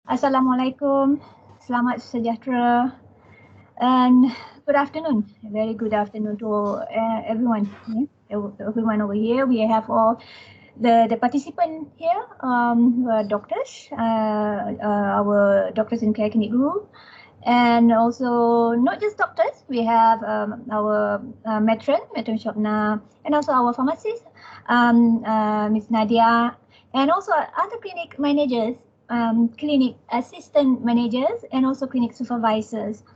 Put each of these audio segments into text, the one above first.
Assalamualaikum, selamat sejahtera, and good afternoon. A very good afternoon to everyone. Everyone over here. We have all the participant here, who are doctors, our doctors in Careclinics group, and also not just doctors. We have our matron Shopna, and also our pharmacist, Miss Nadia, and also other clinic managers, clinic assistant managers, and also clinic supervisors.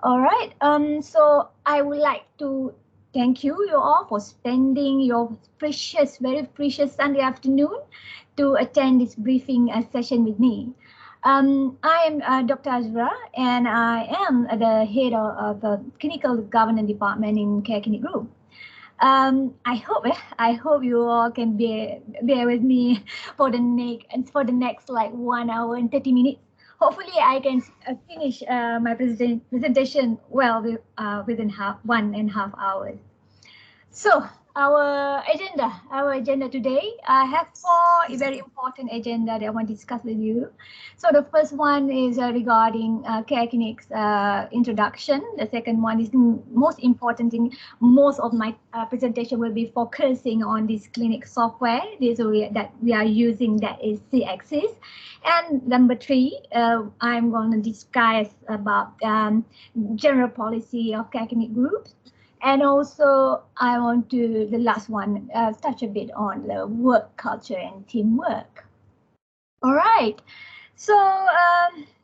All right. So I would like to thank you all for spending your precious, very precious Sunday afternoon to attend this briefing session with me. I am Dr. Azra, and I am the head of the clinical governance department in Careclinics Group. I hope you all can bear with me for the next like 1 hour and 30 minutes. Hopefully, I can finish my presentation well within 1.5 hours. So our agenda today, I have 4 very important agenda that I want to discuss with you. So the first one is regarding Careclinics introduction. The second one is the most important thing. Most of my presentation will be focusing on this clinic software that we are using, that is C-Axis. And number 3, I'm going to discuss about general policy of Careclinics groups. And also, I want to, the last one, touch a bit on the work culture and teamwork. All right. So,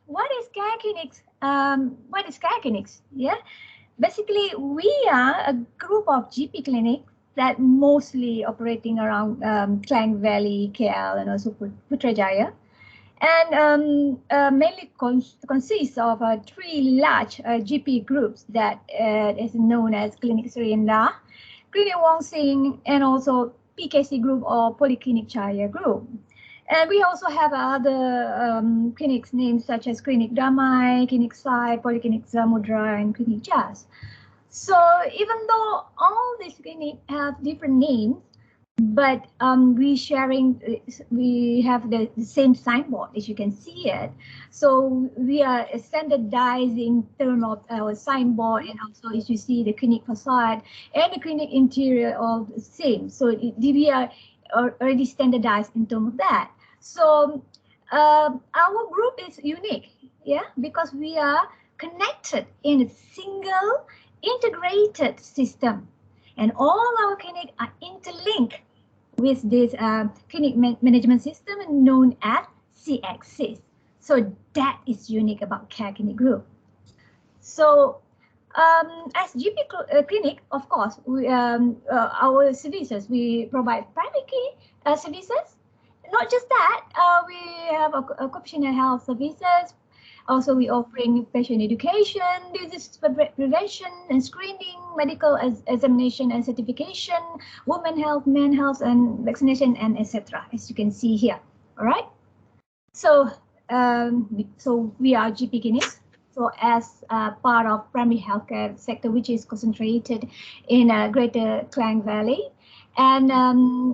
what is Careclinics? What is Careclinics? Yeah. Basically, we are a group of GP clinics that mostly operating around Klang Valley, KL, and also Putrajaya. And mainly consists of 3 large GP groups that is known as Clinic Surianda, Clinic Wong Sing, and also PKC group or Polyclinic Chaya group. And we also have other clinics names such as Clinic Damai, Clinic Sai, Polyclinic Samudra, and Clinic Jazz. So even though all these clinics have different names, but we have the same signboard, as you can see it. So we are standardizing term of our signboard, and also as you see the clinic facade and the clinic interior all the same. So we are already standardized in terms of that. So our group is unique, yeah, because we are connected in a single integrated system. And all our clinics are interlinked with this clinic management system known as C-Axis. So that is unique about Careclinics Group. So as GP clinic, of course, we, our services, we provide primary care services. Not just that, we have occupational health services. Also, we offering patient education, disease prevention and screening, medical examination and certification, women health, men health, and vaccination, and etc. As you can see here. All right. So, so we are GP clinics. So, as part of primary healthcare sector, which is concentrated in Greater Klang Valley, and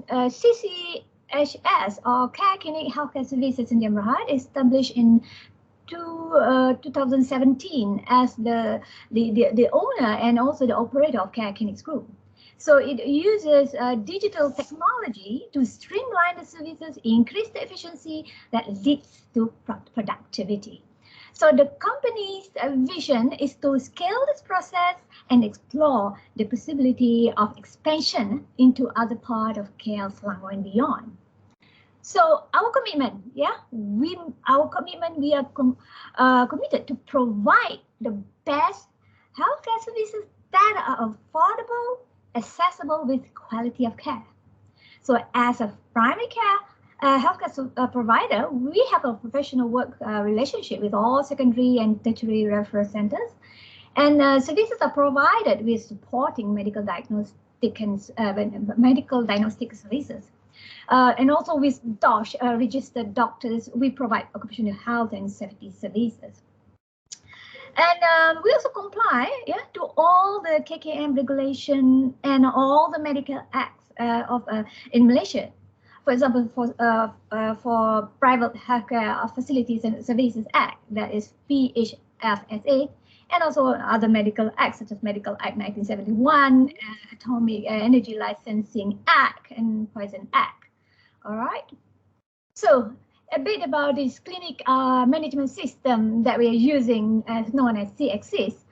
CCHS or Careclinics Healthcare Services in Jamrahat, established in 2017 as the owner and also the operator of Careclinics Group. So it uses digital technology to streamline the services, increase the efficiency that leads to productivity. So the company's vision is to scale this process and explore the possibility of expansion into other parts of KL, Selangor and beyond. So our commitment, we are committed to provide the best healthcare services that are affordable, accessible with quality of care. So as a primary care healthcare provider, we have a professional work relationship with all secondary and tertiary referral centers. And services are provided with supporting medical diagnostic services. And also with DOSH, registered doctors, we provide occupational health and safety services. And we also comply to all the KKM regulation and all the medical acts in Malaysia. For example, for Private Healthcare Facilities and Services Act, that is PHFSA, and also other medical acts such as Medical Act 1971, Atomic Energy Licensing Act, and Poison Act. All right. So a bit about this clinic management system that we are using, as known as CXS.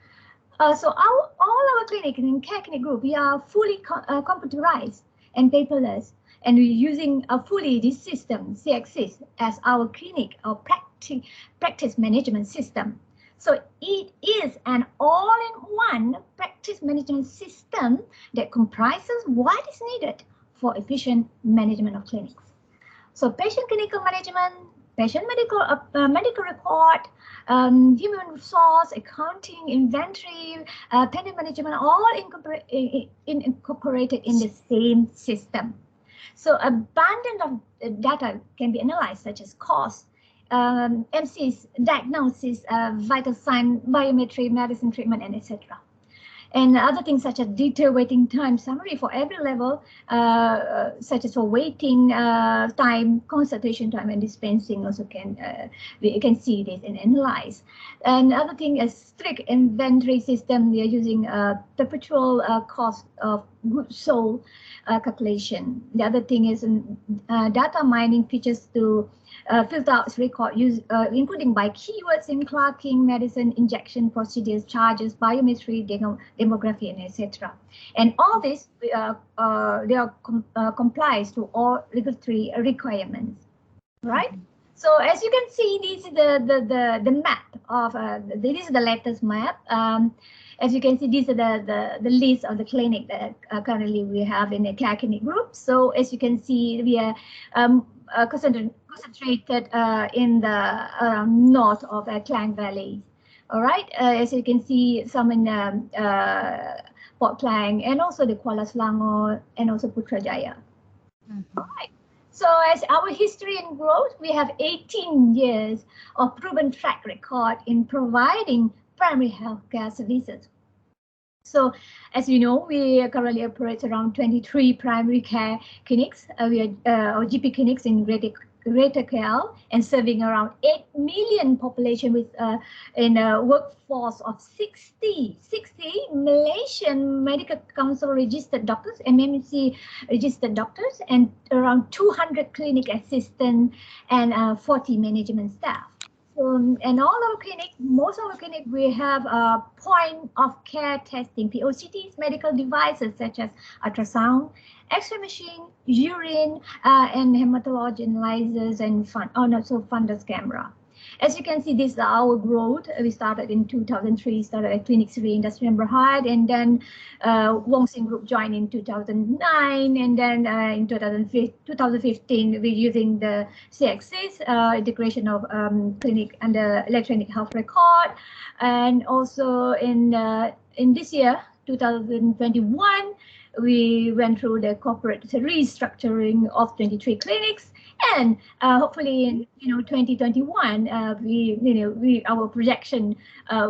So all our clinics in Careclinics group, we are fully computerized and paperless, and we're using fully this system, CXS, as our clinic or practice management system. So it is an all-in-one practice management system that comprises what is needed for efficient management of clinics. So patient clinical management, patient medical record, human resource, accounting, inventory, payment management, all incorporated in the same system. So abundance of data can be analyzed, such as cost, MCs, diagnosis, vital sign, biometry, medicine treatment, and etc. And other things such as detailed waiting time summary for every level, such as for waiting time, consultation time, and dispensing also we can see this and analyze. And other thing is strict inventory system. We are using perpetual cost of goods sold calculation. The other thing is data mining features to filter out record use, including by keywords in clerking, medicine, injection procedures, charges, biometry, demography, and etc. And all this complies to all regulatory requirements, right? So as you can see, this is the map of this is the latest map. As you can see, these are the list of the clinic that currently we have in the Careclinics group. So as you can see, we are concentrated in the north of Klang Valley. All right, as you can see, some in Port Klang, and also the Kuala Selangor, and also Putrajaya. All right. So as our history and growth, we have 18 years of proven track record in providing primary healthcare services. So as you know, we currently operate around 23 primary care clinics, or GP clinics in Greater KL, and serving around 8 million population with in a workforce of 60 Malaysian Medical Council registered doctors, MMC registered doctors, and around 200 clinic assistants and 40 management staff. So, and all our clinic, most of our clinic, we have a point of care testing, POCTs, medical devices such as ultrasound, X-ray machine, urine, and hematology analyzers, and fundus camera. As you can see, this is our growth. We started in 2003, started at Clinic 3 Industry Berhad, and then Wong Sing Group joined in 2009, and then in 2015, we're using the CXS, integration of clinic and the electronic health record, and also in this year, 2021, we went through the corporate restructuring of 23 clinics, and hopefully in 2021 our projection,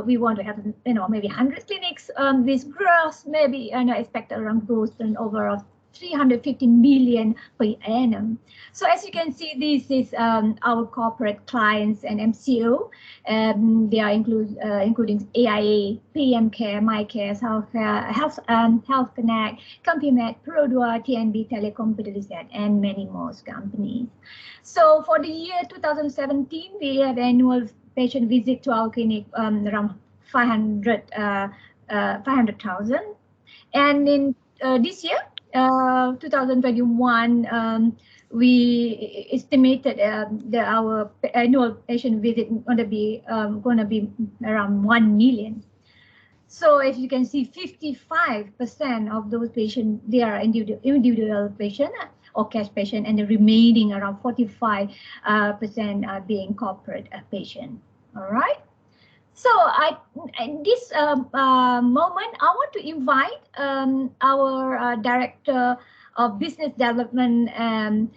we want to have maybe 100 clinics. This growth maybe expect around growth turnover of 350 million per annum. So as you can see, this is our corporate clients and MCO. They are including AIA, PM Care, MyCare, Health Connect, Compumed, Produa, TNB, Telecom, Pedelisat, and many more companies. So for the year 2017, we have annual patient visit to our clinic around 500,000, and in this year, 2021, we estimated our annual patient visit going to be around 1 million. So as you can see, 55% of those patients, they are individual patient or cash patient, and the remaining around 45% are being corporate patient. All right. So in this moment, I want to invite our Director of Business Development and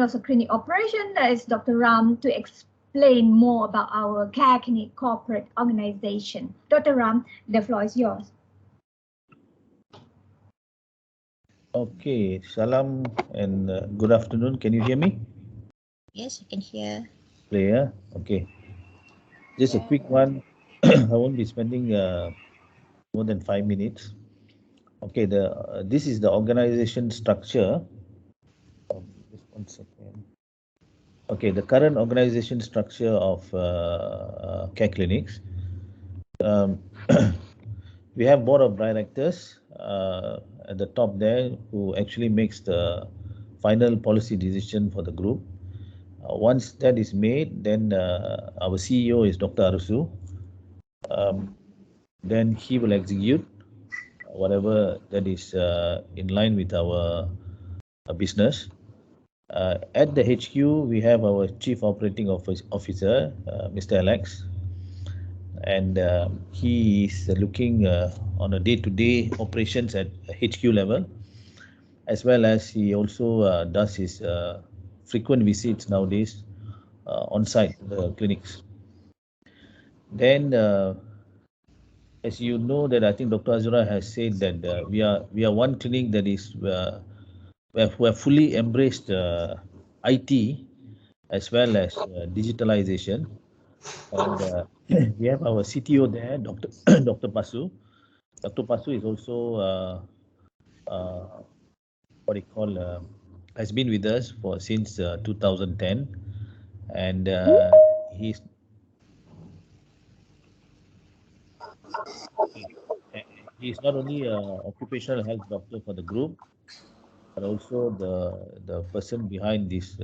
also Clinic Operation, that is Dr. Ram, to explain more about our Careclinics corporate organization. Dr. Ram, the floor is yours. Okay, salam and good afternoon. Can you hear me? Yes, I can hear. Clear. Okay, just a Yeah. quick one. I won't be spending more than 5 minutes. Okay, this is the organization structure. Just 1 second. Okay, the current organization structure of Careclinics. Um, we have board of directors at the top there who actually makes the final policy decision for the group. Once that is made, then our CEO is Dr. Arasu. Um, then he will execute whatever that is in line with our business. At the HQ, we have our Chief Operating Officer, Mr. Alex, and he is looking on a day-to-day operations at HQ level, as well as he also does his frequent visits nowadays on-site clinics. Then, as you know, that I think Dr. Azura has said that we are one clinic that is we have fully embraced IT as well as digitalization, and we have our CTO there, Dr. Dr. Pasu. Dr. Pasu is also what he call has been with us for since 2010, and he's he's not only a occupational health doctor for the group, but also the person behind this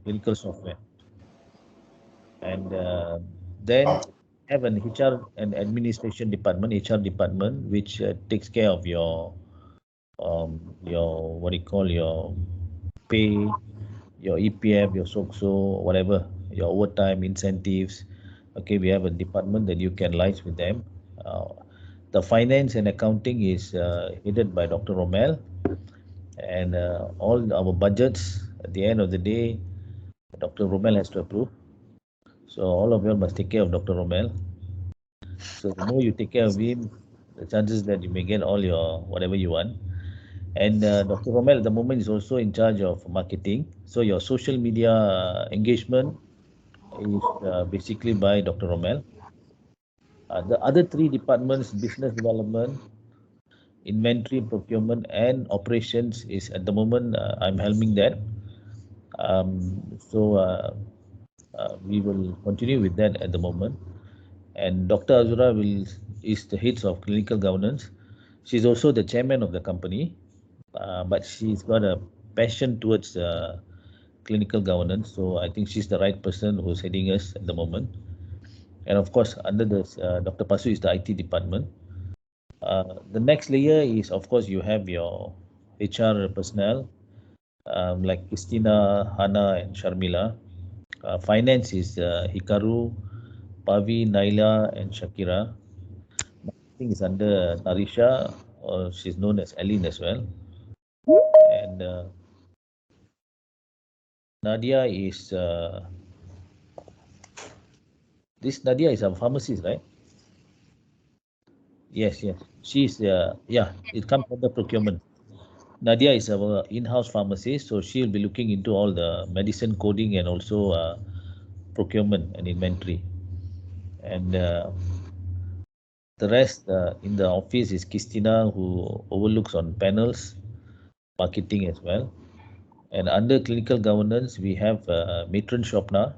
clinical software. And then have an HR and administration department, HR department, which takes care of your what do you call your pay, your EPF, your SOXO, whatever, your overtime incentives. Okay, we have a department that you can liaise with them. Uh, the finance and accounting is headed by Dr. Romel, and all our budgets at the end of the day, Dr. Romel has to approve. So all of you must take care of Dr. Romel. So the more you take care of him, the chances that you may get all your whatever you want. And Dr. Romel at the moment is also in charge of marketing. So your social media engagement is basically by Dr. Romel. The other three departments, business development, inventory, procurement, and operations, is at the moment I'm helming that. So we will continue with that at the moment. And Dr. Azura is the head of clinical governance. She's also the chairman of the company, but she's got a passion towards clinical governance. So I think she's the right person who's heading us at the moment. And of course, under this, Dr. Pasu is the IT department. The next layer is, of course, you have your HR personnel like Christina, Hana, and Sharmila. Finance is Hikaru, Pavi, Naila, and Shakira. Marketing is under Narisha, or she's known as Aline as well. And Nadia is this Nadia is a pharmacist, right? Yes, yes. She's yeah. It comes under procurement. Nadia is our in-house pharmacist, so she'll be looking into all the medicine coding and also procurement and inventory. And the rest in the office is Christina, who overlooks on panels, marketing as well. And under clinical governance, we have Matron Shopna.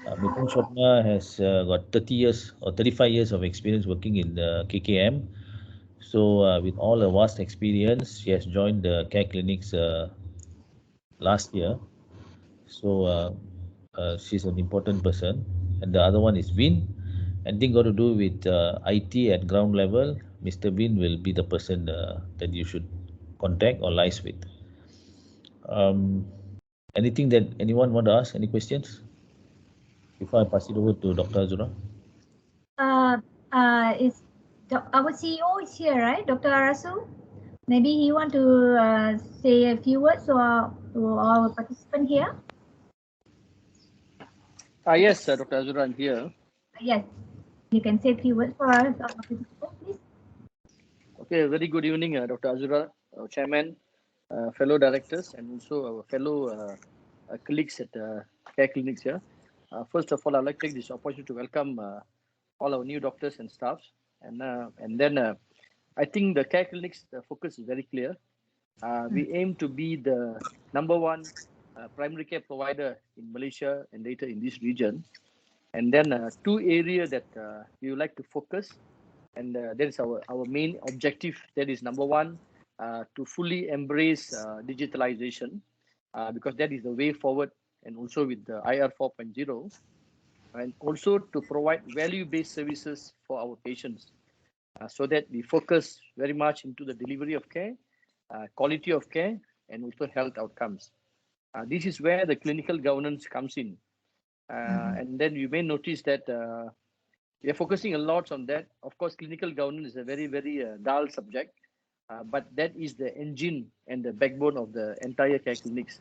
Matron Shopna has got 30 years or 35 years of experience working in the KKM. So, with all her vast experience, she has joined the care clinics last year. So, she's an important person. And the other one is Vin. Anything got to do with IT at ground level, Mr. Vin will be the person that you should contact or liaise with. Um, anything that anyone want to ask? Any questions before I pass it over to Dr. Azura? Uh, is our CEO is here, right, Dr. Arasu? Maybe he want to say a few words to our participant here. Yes, Dr. Azura, I'm here. Yes, you can say a few words for our participant, please. Okay, very good evening, Dr. Azura. our chairman, fellow directors, and also our fellow colleagues at Careclinics here. First of all, I'd like to take this opportunity to welcome all our new doctors and staff. And then I think the Careclinics focus is very clear. We aim to be the #1 primary care provider in Malaysia and later in this region. And then two areas that we would like to focus, and that is our main objective. That is #1, to fully embrace digitalization, because that is the way forward, and also with the IR 4.0, and also to provide value-based services for our patients, so that we focus very much into the delivery of care, quality of care, and also health outcomes. This is where the clinical governance comes in. And then you may notice that we are focusing a lot on that. Of course, clinical governance is a very, very dull subject, but that is the engine and the backbone of the entire Careclinics.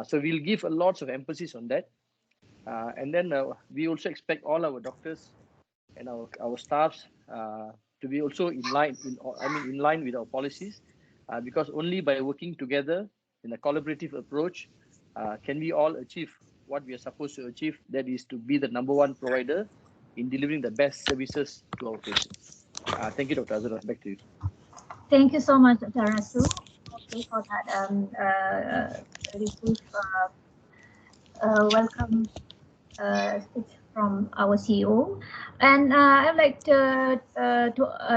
So we'll give a lot of emphasis on that. And then we also expect all our doctors and our staffs to be also in line with our policies, because only by working together in a collaborative approach can we all achieve what we are supposed to achieve. That is to be the #1 provider in delivering the best services to our patients. Thank you, Dr. Azura. Back to you. Thank you so much, Dr. Rasu, for that very brief welcome speech from our CEO. And I'd like to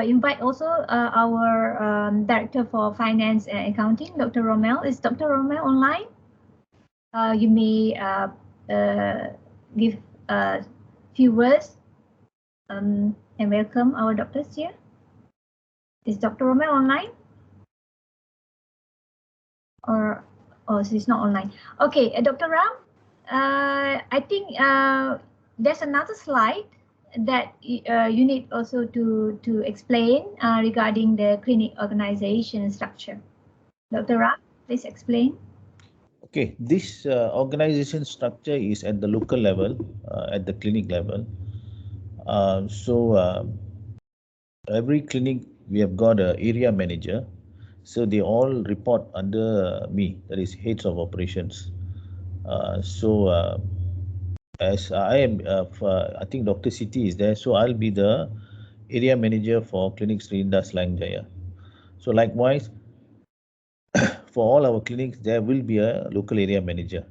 invite also our Director for Finance and Accounting, Dr. Romel. Is Dr. Romel online? You may give a few words and welcome our doctors here. Is Dr. Romel online? Or she's not online. Okay, Dr. Ram, I think there's another slide that you need also to explain regarding the clinic organization structure. Dr. Ram, please explain. Okay, this organization structure is at the local level, at the clinic level. Every clinic, we have got an area manager. So they all report under me, that is heads of operations. As I am, I think Dr. Siti is there, so I'll be the area manager for clinics Rinda Slang Jaya. So likewise, for all our clinics, there will be a local area manager.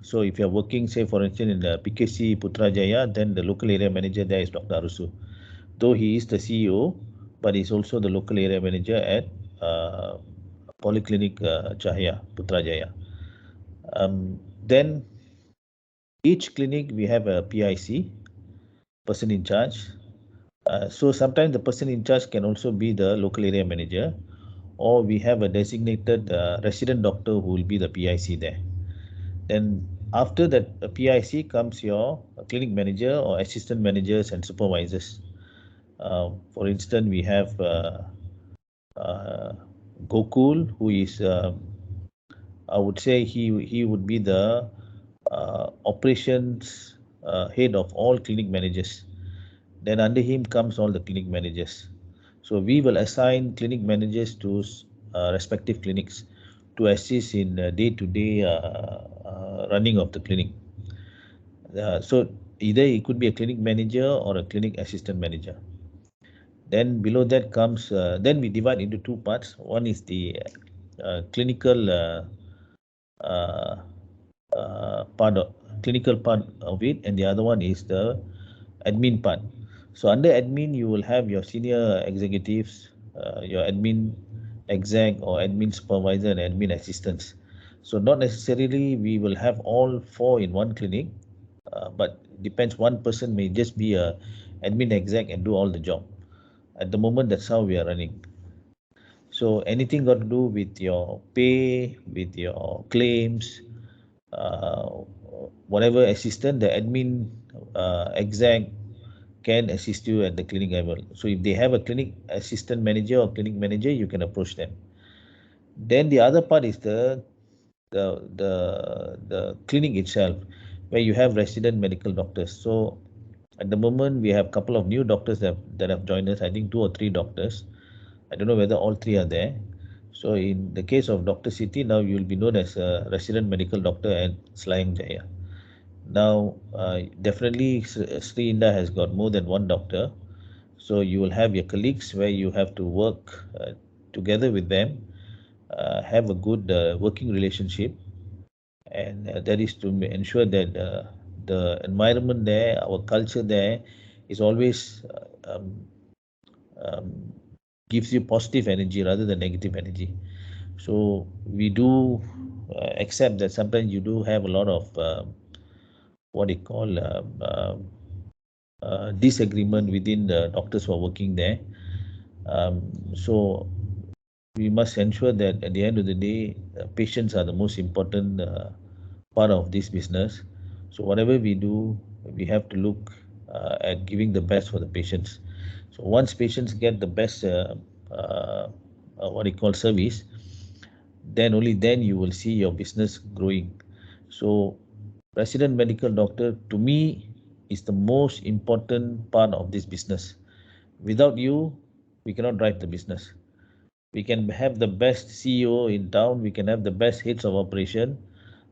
So if you're working, say for instance, in the PKC Putrajaya, then the local area manager there is Dr. Arusu. Though he is the CEO, but he's also the local area manager at Polyclinic Cahaya, Putrajaya. Then each clinic we have a PIC, person in charge. So sometimes the person in charge can also be the local area manager, or we have a designated resident doctor who will be the PIC there. Then after that PIC comes your clinic manager or assistant managers and supervisors. For instance, we have Gokul, who is, I would say he would be the operations head of all clinic managers. Then under him comes all the clinic managers. So we will assign clinic managers to respective clinics to assist in day-to-day running of the clinic. So either it could be a clinic manager or a clinic assistant manager. Then below that comes, then we divide into two parts. One is the clinical part of it, and the other one is the admin part. So under admin, you will have your senior executives, your admin exec or admin supervisor and admin assistants. So not necessarily we will have all four in one clinic, but depends, one person may just be a admin exec and do all the job. At the moment, that's how we are running. So anything got to do with your pay, with your claims, whatever assistant, the admin exec can assist you at the clinic level. So if they have a clinic assistant manager or clinic manager, you can approach them. Then the other part is the clinic itself, where you have resident medical doctors. So at the moment, we have a couple of new doctors that have joined us. I think 2 or 3 doctors. I don't know whether all 3 are there. So in the case of Dr. Siti, now you will be known as a resident medical doctor at Selayang Jaya. Now, definitely Sri Indah has got more than one doctor. So you will have your colleagues where you have to work together with them, have a good working relationship, and that is to ensure that the environment there, our culture there, is always um, gives you positive energy rather than negative energy. So we do accept that sometimes you do have a lot of what they call disagreement within the doctors who are working there. So we must ensure that at the end of the day, patients are the most important part of this business. So whatever we do, we have to look at giving the best for the patients. So once patients get the best, what you call service, then only then you will see your business growing. So resident medical doctor to me is the most important part of this business. Without you, we cannot drive the business. We can have the best CEO in town, we can have the best heads of operation,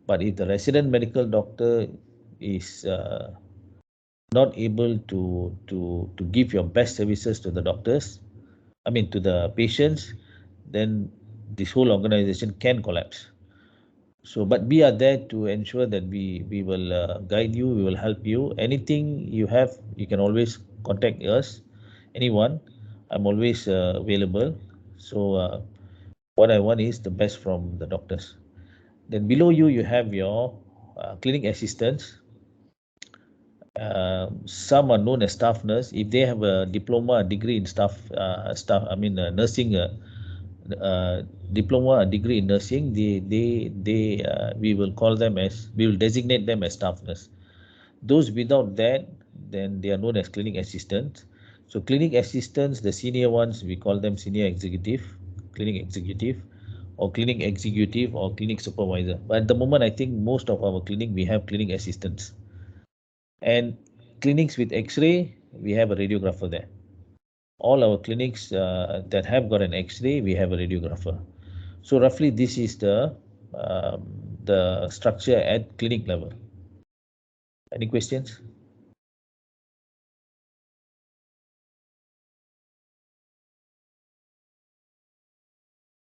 but if the resident medical doctor is not able to give your best services to the doctors, I mean to the patients, then this whole organization can collapse. So, but we are there to ensure that we will guide you, we will help you. Anything you have, you can always contact us, anyone. I'm always available. So, what I want is the best from the doctors. Then below you, you have your clinic assistants. Some are known as staff nurse. If they have a diploma, a degree in nursing, diploma, a degree in nursing, we will call them as, we will designate them as staff nurse. Those without that, then they are known as clinic assistants. So clinic assistants, the senior ones, we call them senior executive, clinic executive, or clinic executive, or clinic supervisor. But at the moment, I think most of our clinic, we have clinic assistants. And clinics with X-ray, we have a radiographer there. All our clinics that have got an X-ray, we have a radiographer. So roughly, this is the structure at clinic level. Any questions?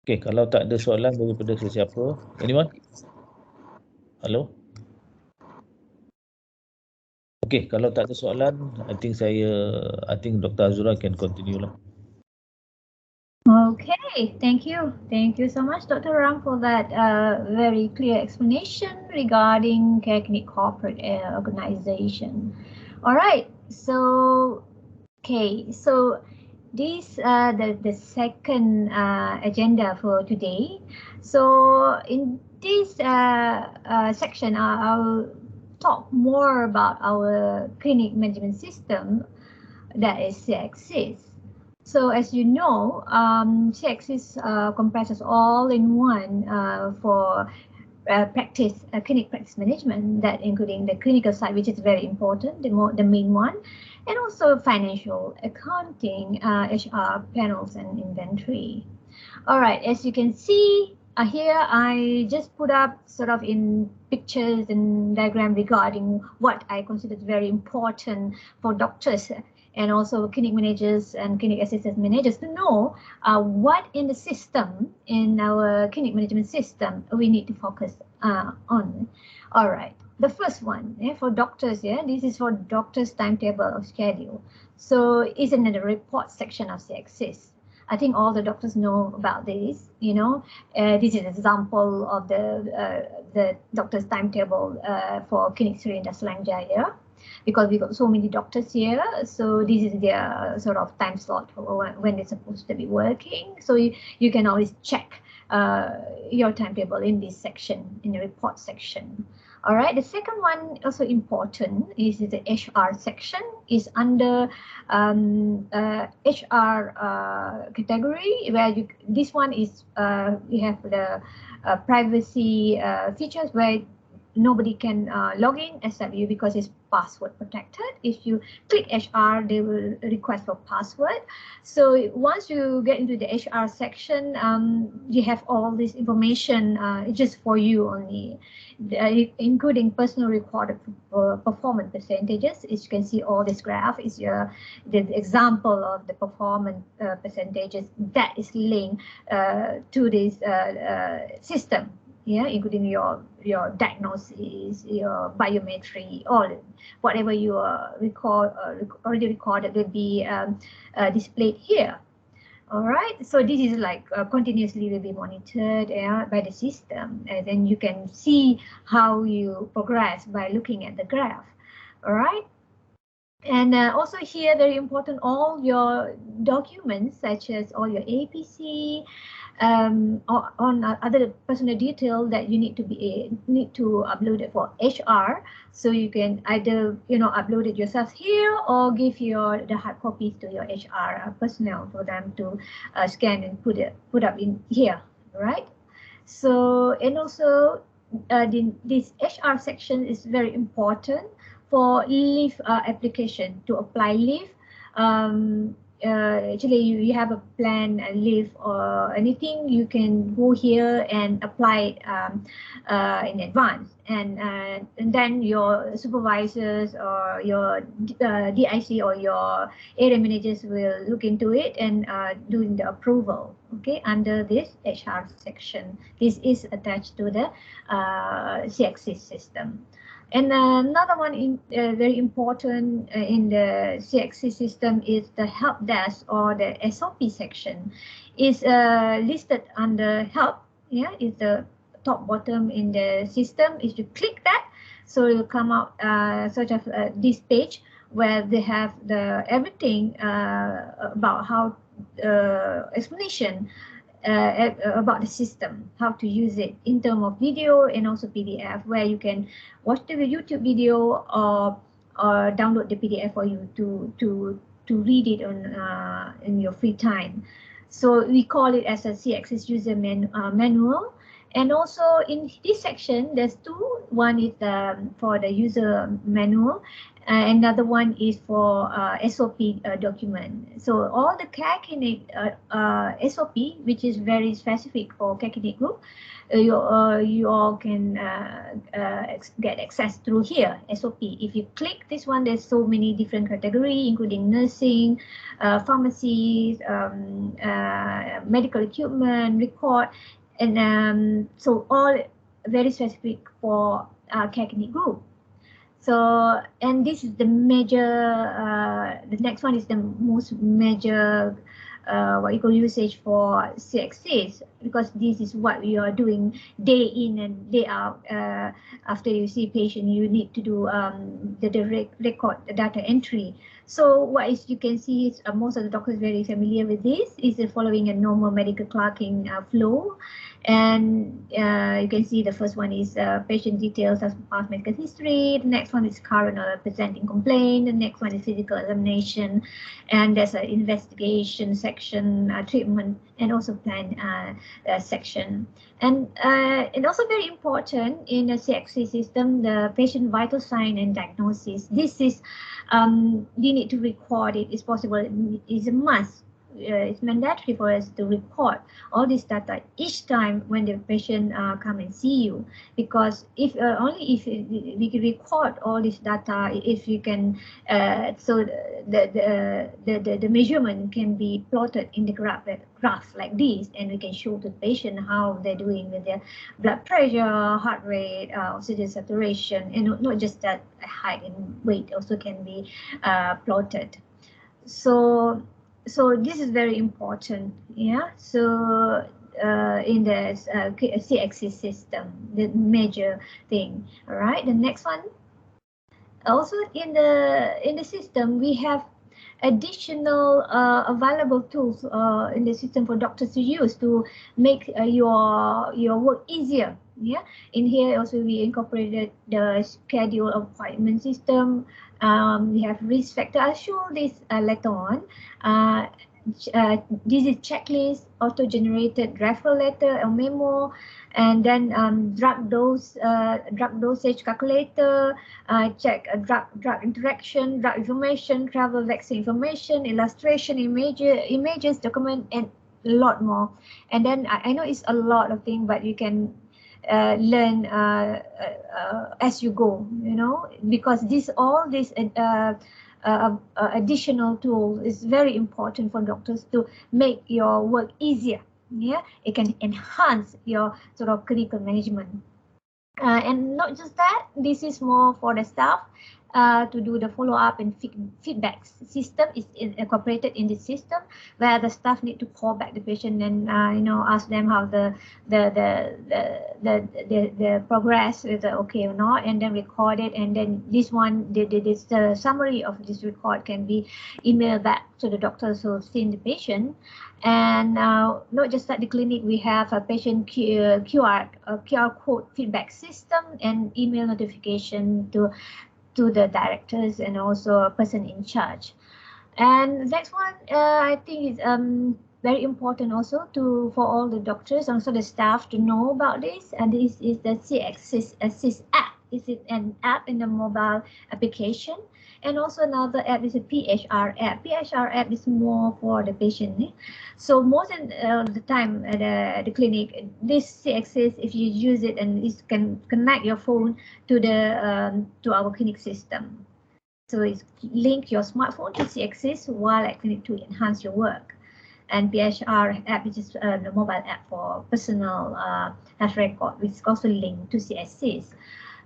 Okay, kalau tak ada soalan daripada sesiapa, anyone? Hello? Okay, kalau tak ada soalan, I think Dr. Azura can continue lah. Okay, thank you. Thank you so much, Dr. Ram, for that very clear explanation regarding Careclinics corporate organization. All right, so, okay, so this the second agenda for today. So in this section, I'll talk more about our clinic management system, that is CXSys. So as you know, CXSys comprises all-in-one for clinic practice management, that including the clinical side, which is very important, the main one, and also financial, accounting, HR, panels, and inventory. All right, as you can see here, I just put up sort of in pictures and diagram regarding what I consider very important for doctors and also clinic managers and clinic assistant managers to know what in the system, in our clinic management system, we need to focus on. All right, the first one for doctors, this is for doctors' timetable of schedule. So it's in the report section of CXSys. I think all the doctors know about this. This is an example of the doctor's timetable for Clinic Sri Indah Selayang Jaya, because we got so many doctors here. So this is their sort of time slot for when they're supposed to be working. So you can always check your timetable in this section, in the report section. All right, the second one also important is the HR section, is under HR category, where this one is we have the privacy features where nobody can log in except you, because it's password protected. If you click HR, they will request for password. So once you get into the HR section, you have all this information just for you only, including personal recorded performance percentages. As you can see, all this graph is the example of the performance percentages that is linked to this system. Yeah, including your diagnosis, your biometry, all whatever you already recorded will be displayed here. All right, so this is like continuously will be monitored by the system, and then you can see how you progress by looking at the graph. All right. And also here, very important, all your documents such as all your APC, or on other personal detail that you need to upload it for HR. So you can either upload it yourself here or give the hard copies to your HR personnel for them to scan and put up in here, right? So, and also this HR section is very important for leave application. To apply leave, actually you have a plan, a leave or anything, you can go here and apply in advance, and then your supervisors or your DIC or your area managers will look into it and doing the approval, okay, under this HR section. This is attached to the CXC system. And another one very important in the CXC system is the help desk, or the SOP section. Is listed under help. Yeah, is the top bottom in the system. If you click that, so it will come out sort of this page where they have everything about how explanation about the system, how to use it in terms of video and also PDF, where you can watch the YouTube video or download the PDF for you to read it on in your free time. So we call it as a CXS user manual. And also in this section, there's two. One is for the user manual. Another one is for SOP document. So all the Careclinic SOP, which is very specific for Careclinic group, you all can get access through here, SOP. If you click this one, there's so many different categories, including nursing, pharmacies, medical equipment, record, and so all very specific for Careclinic group. So, and this is the major, the next one is the most major what you call usage for CXCs, because this is what you are doing day in and day out. After you see patient, you need to do the record, the data entry. So what is you can see is most of the doctors very familiar with this, is following a normal medical clerking flow. And you can see the first one is patient details as past medical history. The next one is current or presenting complaint. The next one is physical examination, and there's an investigation section, treatment, and also plan section. And also very important in the CXC system, the patient vital sign and diagnosis. This is you need to record it. It's possible. It's a must. It's mandatory for us to record all this data each time when the patient come and see you, because if only if we can record all this data, if you can, so the measurement can be plotted in the graph like this, and we can show to the patient how they're doing with their blood pressure, heart rate, oxygen saturation, and not just that, height and weight also can be plotted. So this is very important, yeah. So in the CXC system, the major thing. All right, the next one. Also in the system, we have additional available tools in the system for doctors to use to make your work easier. Yeah, in here also we incorporated the schedule appointment system. We have risk factor. I'll show this later on. disease checklist, auto-generated referral letter or memo, and then drug dosage calculator, check drug interaction, drug information, travel vaccine information, illustration, images, document, and a lot more. And then I know it's a lot of things, but you can learn as you go, you know, because all these additional tools is very important for doctors to make your work easier. Yeah, it can enhance your sort of clinical management. And not just that, this is more for the staff to do the follow-up and feedback system is incorporated in the system, where the staff need to call back the patient and you know, ask them how the progress is okay or not, and then record it, and then this summary of this record can be emailed back to the doctors who have seen the patient. And not just at the clinic, we have a patient QR code feedback system and email notification to the directors and also a person in charge. And next one, I think is very important also for all the doctors and also the staff to know about this. And this is the CX Assist app. This is an app in the mobile application. And also another app is a PHR app. PHR app is more for the patient. So most of the time at the clinic, this CXS, if you use it, and it can connect your phone to to our clinic system. So it's link your smartphone to CXS while at clinic to enhance your work. And PHR app is just the mobile app for personal health record, which is also linked to CXS.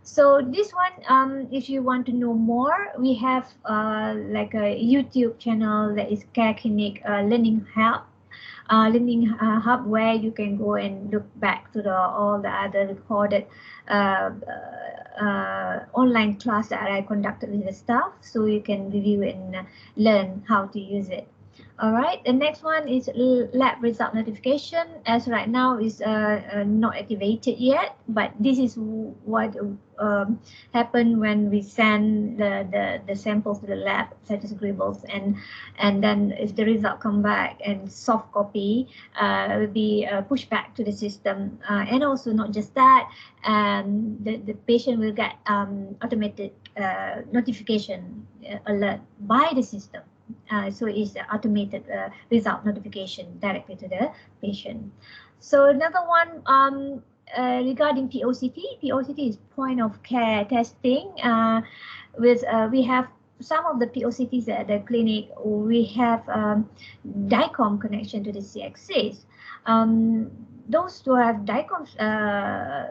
So this one, if you want to know more, we have like a YouTube channel that is Careclinics Learning Hub. Hub, where you can go and look back to all the other recorded online class that I conducted with the staff, so you can review and learn how to use it. All right, the next one is lab result notification. As right now is not activated yet, but this is what happen when we send the samples to the lab, such as Gribbles, and then if the result come back and soft copy will be pushed back to the system. And also not just that, the patient will get automated notification alert by the system. So it's automated result notification directly to the patient. So another one regarding POCT. POCT is point of care testing. We have some of the POCTs at the clinic. We have DICOM connection to the CXS. Those who have DICOM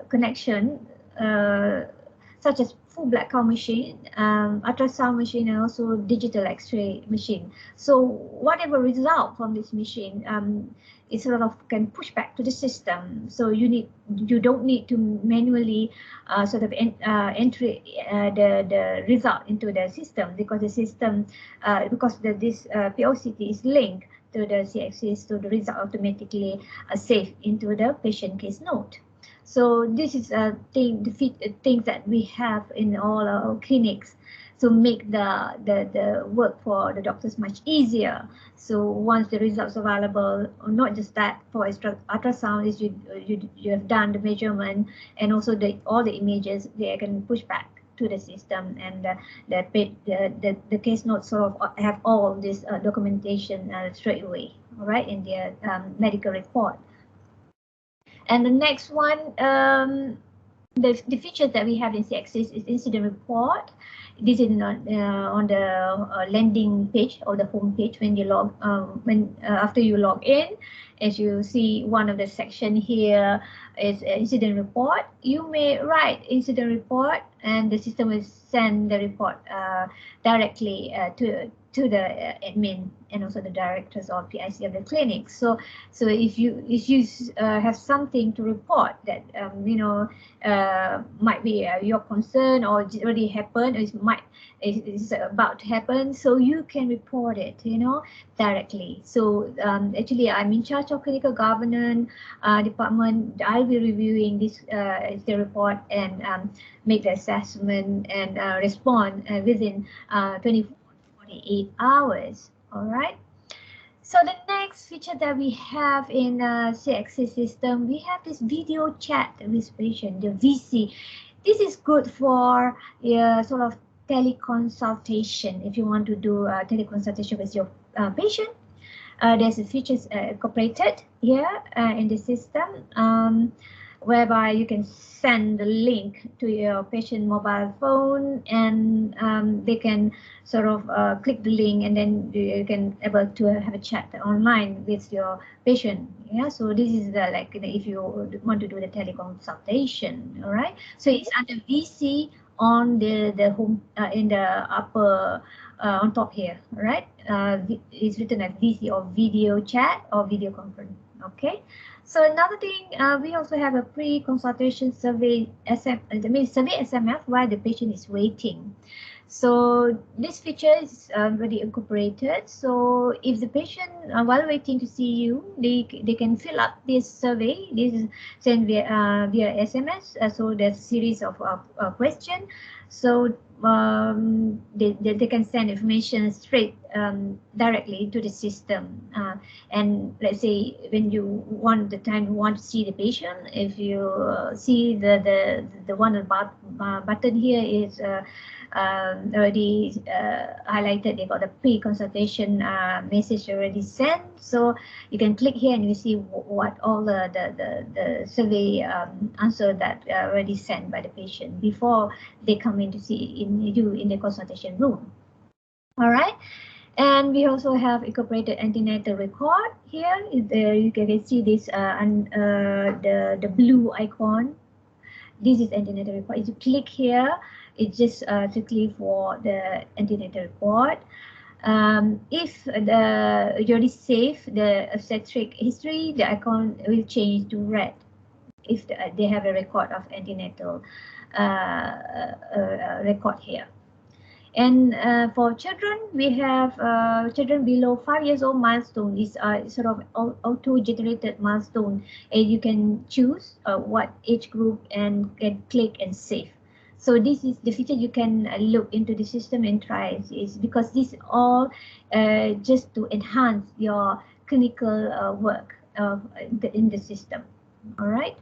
connection, such as full blood count machine, ultrasound machine, and also digital X-ray machine. So whatever result from this machine, it sort of can push back to the system. So you don't need to manually sort of enter the result into the system, because the system this POCT is linked to the CXS, so the result automatically saved into the patient case note. So this is the things that we have in all our clinics to make the work for the doctors much easier. So once the results are available, not just that, for ultrasound, is you have done the measurement, and also all the images, they can push back to the system, and the case notes sort of have all this documentation straight away, all right, in their medical report. And the next one, the features that we have in CXS is incident report. This is on the landing page or the home page when you after you log in. As you see, one of the section here is incident report. You may write incident report, and the system will send the report directly to the admin and also the directors or PIC of the clinic. So if you have something to report that might be your concern, or it already happened, or it's about to happen, so you can report it, directly. So actually, I'm in charge of clinical governance department. I'll be reviewing this the report and make the assessment and respond within 24 to 48 hours. All right. So the next feature that we have in CXC system, we have this video chat with patient, the VC. This is good for sort of teleconsultation. If you want to do teleconsultation with your patient, there's a features incorporated here in the system, whereby you can send the link to your patient mobile phone, and they can sort of click the link, and then you can able to have a chat online with your patient. Yeah, so this is the like if you want to do the teleconsultation. All right, so it's under VC on the home in the upper on top here. All right, it's written as VC or video chat or video conference. Okay. So another thing, we also have a pre-consultation survey survey SMS while the patient is waiting. So this feature is already incorporated. So if the patient while waiting to see you, they can fill up this survey. This is sent via SMS. So there's a series of questions. So they can send information straight directly to the system. And let's say when you want to see the patient, if you see the one about button here is already highlighted, they got the pre-consultation message already sent, so you can click here and you see what all the survey answer that already sent by the patient before they come in to see you in the consultation room. All right. And we also have incorporated antenatal record here. You can see this the blue icon. This is antenatal record. If you click here, it's just strictly for the antenatal report. If you already save the obstetric history, the icon will change to red if they have a record of antenatal record here. And for children, we have children below 5 years old milestone. These are sort of auto-generated milestone, and you can choose what age group and can click and save. So this is the feature you can look into the system and try, is because this all just to enhance your clinical work in the system. All right.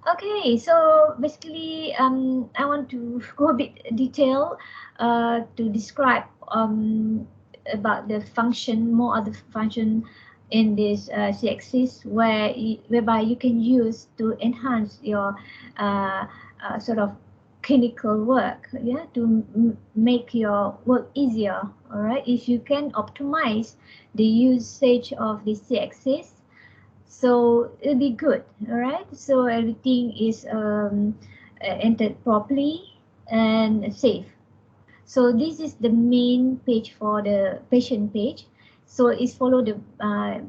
Okay, so basically, I want to go a bit detail to describe about the function, more of the function in this CXCs, whereby you can use to enhance your sort of clinical work, yeah, to make your work easier. All right, if you can optimize the usage of the CXCs, so it'll be good. All right, so everything is entered properly and safe. So this is the main page for the patient page. So it's follow the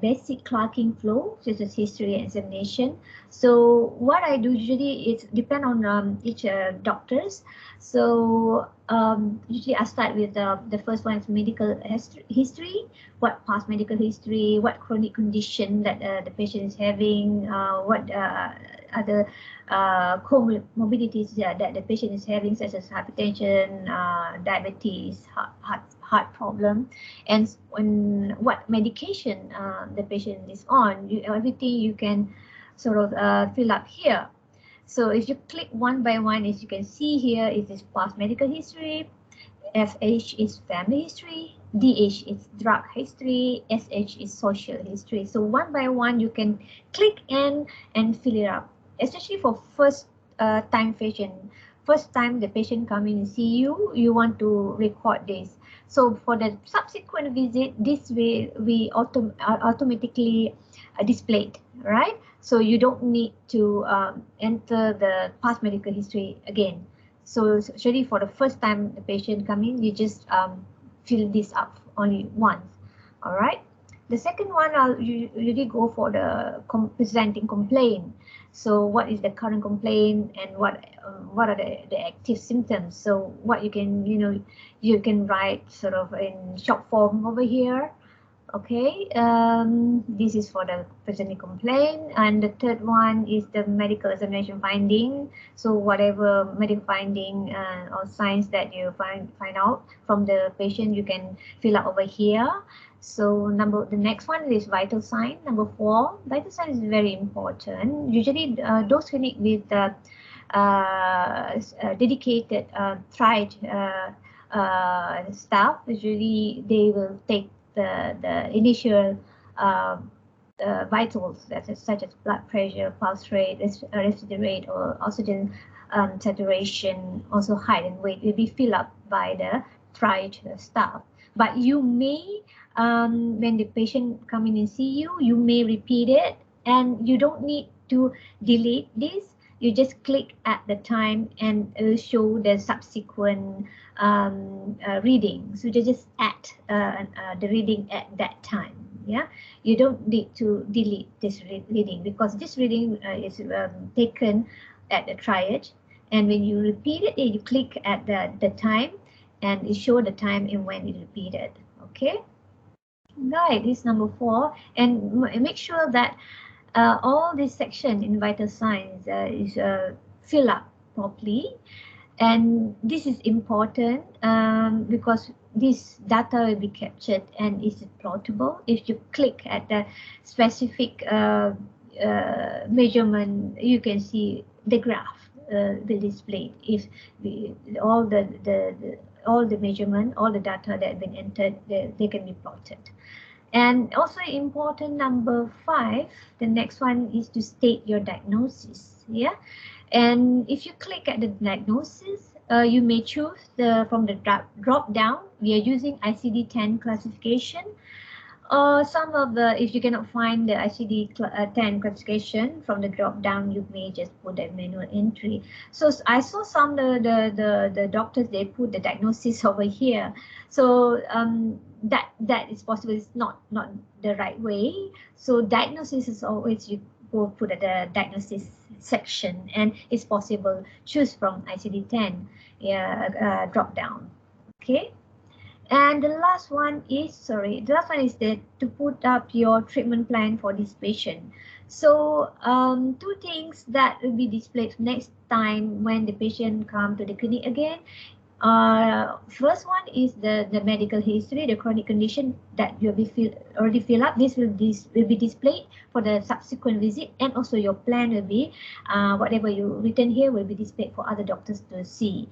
basic clerking flow, such as history and examination. So what I do usually is depend on each doctors. So usually I start with the first one is medical history, what past medical history, what chronic condition that the patient is having, what other comorbidities that the patient is having, such as hypertension, diabetes, heart problem, and what medication the patient is on. Everything you can sort of fill up here. So if you click one by one, as you can see here, it is past medical history, FH is family history, DH is drug history, SH is social history. So one by one, you can click in and fill it up, especially for first time patient. First time the patient come in and see you, you want to record this. So for the subsequent visit, this way we automatically displayed, right? So you don't need to enter the past medical history again. So actually for the first time the patient come in, you just fill this up only once. All right. The second one, I'll usually go for the presenting complaint. So what is the current complaint and what are the active symptoms? So what you can, you can write sort of in short form over here. Okay, this is for the presenting complaint, and the third one is the medical examination finding. So whatever medical finding or signs that you find out from the patient, you can fill out over here. So the next one is vital sign. Number 4, vital sign is very important. Usually those clinic with dedicated tried staff, usually they will take the initial vitals such as blood pressure, pulse rate, respiratory rate, or oxygen saturation, also height and weight will be filled up by the tried staff. But you may, when the patient come in and see you, you may repeat it, and you don't need to delete this. You just click at the time and it will show the subsequent reading. So you just add the reading at that time. Yeah, you don't need to delete this reading, because this reading is taken at the triage, and when you repeat it, you click at the time and it show the time and when it repeated. Okay, right, this is number 4, and make sure that all this section in vital signs is filled up properly. And this is important because this data will be captured and is plotable. If you click at the specific measurement, you can see the graph will display. If all the measurement, all the data that have been entered, they can be plotted. And also important, number 5, the next one is to state your diagnosis. Yeah, and if you click at the diagnosis, you may choose from the drop down. We are using ICD-10 classification. Some of the, if you cannot find the ICD-10 classification from the drop down, you may just put a manual entry. So I saw some the doctors, they put the diagnosis over here. So that is possible. It's not the right way. So diagnosis is always, you go put at the diagnosis section, and it's possible choose from ICD-10 drop down. Okay. And the last one is, to put up your treatment plan for this patient. So 2 things that will be displayed next time when the patient come to the clinic again. First one is the medical history, the chronic condition that you have already filled up. This will be displayed for the subsequent visit, and also your plan will be, whatever you written here will be displayed for other doctors to see.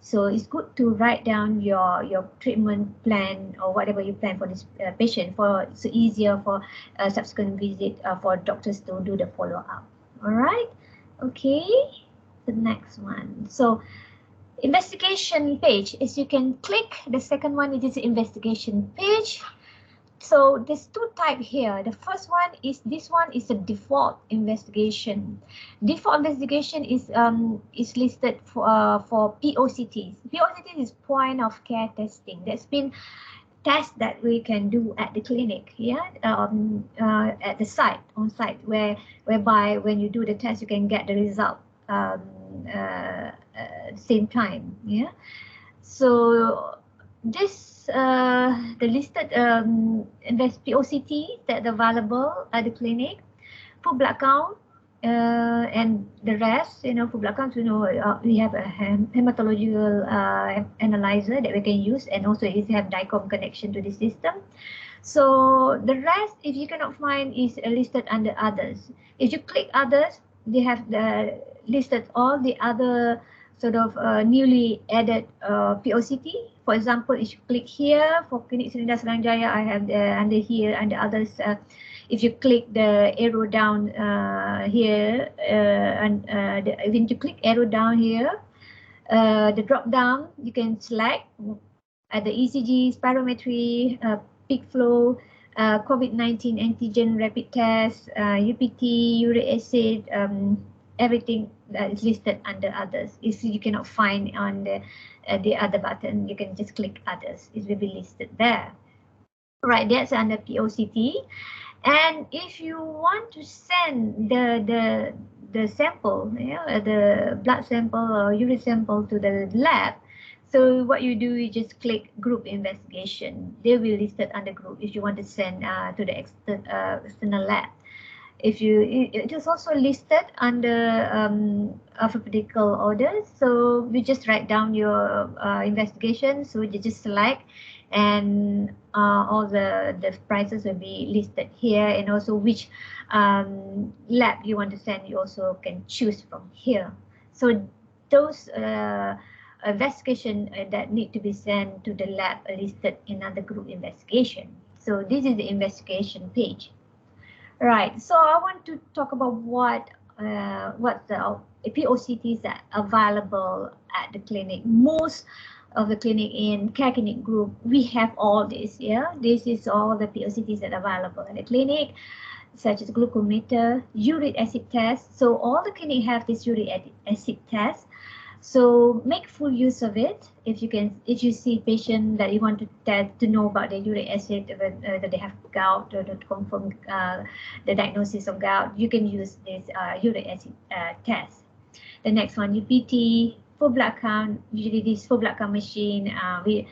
So it's good to write down your treatment plan or whatever you plan for this patient, for so easier for subsequent visit for doctors to do the follow-up. All right. Okay. The next one. So investigation page, as you can click the second one, it is the investigation page. So there's 2 types here. The first one is, this one is a default investigation. Default investigation is listed for POCTs. POCT is point of care testing. There's been tests that we can do at the clinic, at the site, on site, whereby when you do the test, you can get the result same time. Yeah. So this the listed POCT that are available at the clinic, full blood count, and the rest, full blood counts, we have a hematological analyzer that we can use, and also it have DICOM connection to the system. So the rest, if you cannot find, is listed under others. If you click others, they have listed all the other sort of newly added POCT. For example, if you click here for Klinik Serindah Serangjaya, I have under here, and the others. If you click the arrow down here, when you click arrow down here, the drop down, you can select the ECG, spirometry, peak flow, COVID-19 antigen rapid test, UPT, uric acid, everything that is listed under others. If you cannot find on the other button, you can just click others. It will be listed there. Right, that's under POCT. And if you want to send the sample, the blood sample or urine sample to the lab, so what you do, you just click group investigation. They will be listed under group if you want to send to the external lab. It is also listed under alphabetical order. So you just write down your investigation. So you just select, and all the prices will be listed here, and also which lab you want to send, you also can choose from here. So those investigation that need to be sent to the lab are listed in another group investigation. So this is the investigation page. Right, so I want to talk about what the POCTs that are available at the clinic. Most of the clinic in Careclinics group, we have all this. Yeah, this is all the POCTs that are available at the clinic, such as glucometer, uric acid test. So all the clinic have this uric acid test. So make full use of it. If you see patient that you want to know about the uric acid, whether they have gout, or to confirm the diagnosis of gout, you can use this uric acid test. The next one, UPT, full blood count. Usually this full blood count machine, they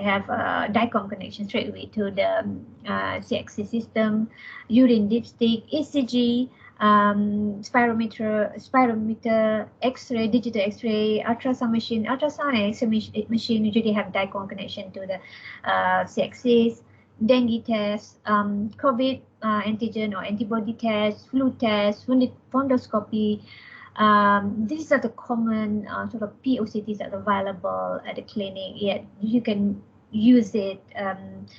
have a DICOM connection straight away to the CXC system. Urine dipstick, ECG, spirometer, X-ray, digital X-ray, ultrasound machine, ultrasound and X-ray machine usually have DICOM connection to the CXCs. Dengue test, COVID antigen or antibody test, flu test, fundoscopy. These are the common sort of POCTs that are available at the clinic. Yet you can use it and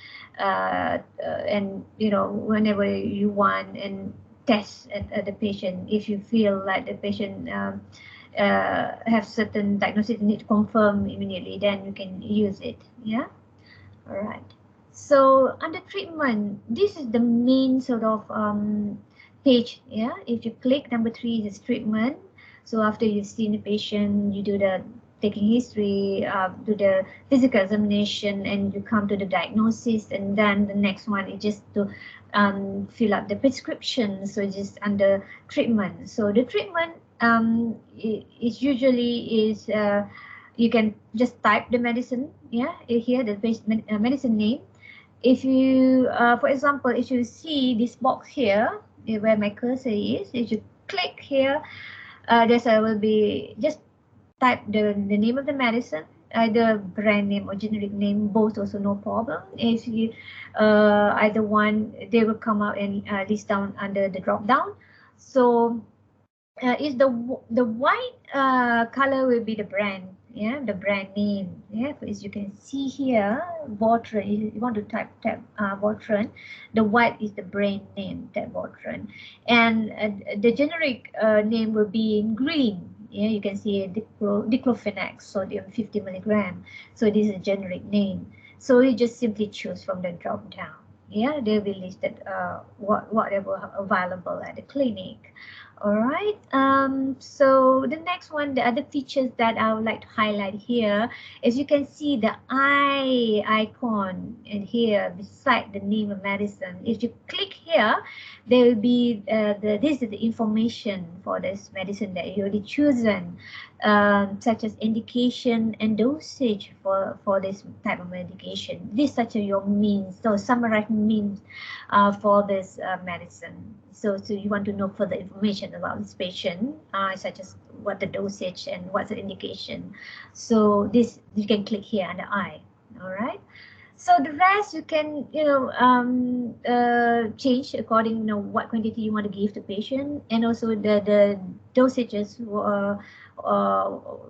whenever you want, and test at the patient. If you feel like the patient have certain diagnosis need to confirm immediately, then you can use it. Yeah. All right. So under treatment, this is the main sort of page. Yeah. If you click number 3 is treatment. So after you've seen the patient, you do the taking history, do the physical examination, and you come to the diagnosis, and then the next one is just to fill up the prescription. So just under treatment. So the treatment is usually you can just type the medicine. Yeah, here the medicine name. If you, for example, if you see this box here where my cursor is, if you click here, there will be just type the name of the medicine, either brand name or generic name, both also no problem. If you either one, they will come out and list down under the drop down. So is the white color will be the brand, yeah, the brand name. Yeah, as you can see here, Voteran. You want to type Voteran, the white is the brand name, that Voteran, and the generic name will be in green. Yeah, you can see diclofenac sodium 50 milligram. So this is a generic name. So you just simply choose from the drop down. Yeah, they'll be listed whatever available at the clinic. All right. So the next one, the other features that I would like to highlight here, as you can see the eye icon and here beside the name of medicine. If you click here, there will be this is the information for this medicine that you already chosen, such as indication and dosage for this type of medication. This such as your means, so summarized means for this medicine. So you want to know further information about this patient, such as what the dosage and what's the indication. So this you can click here on the eye. All right. So the rest you can change according what quantity you want to give to patient, and also the dosages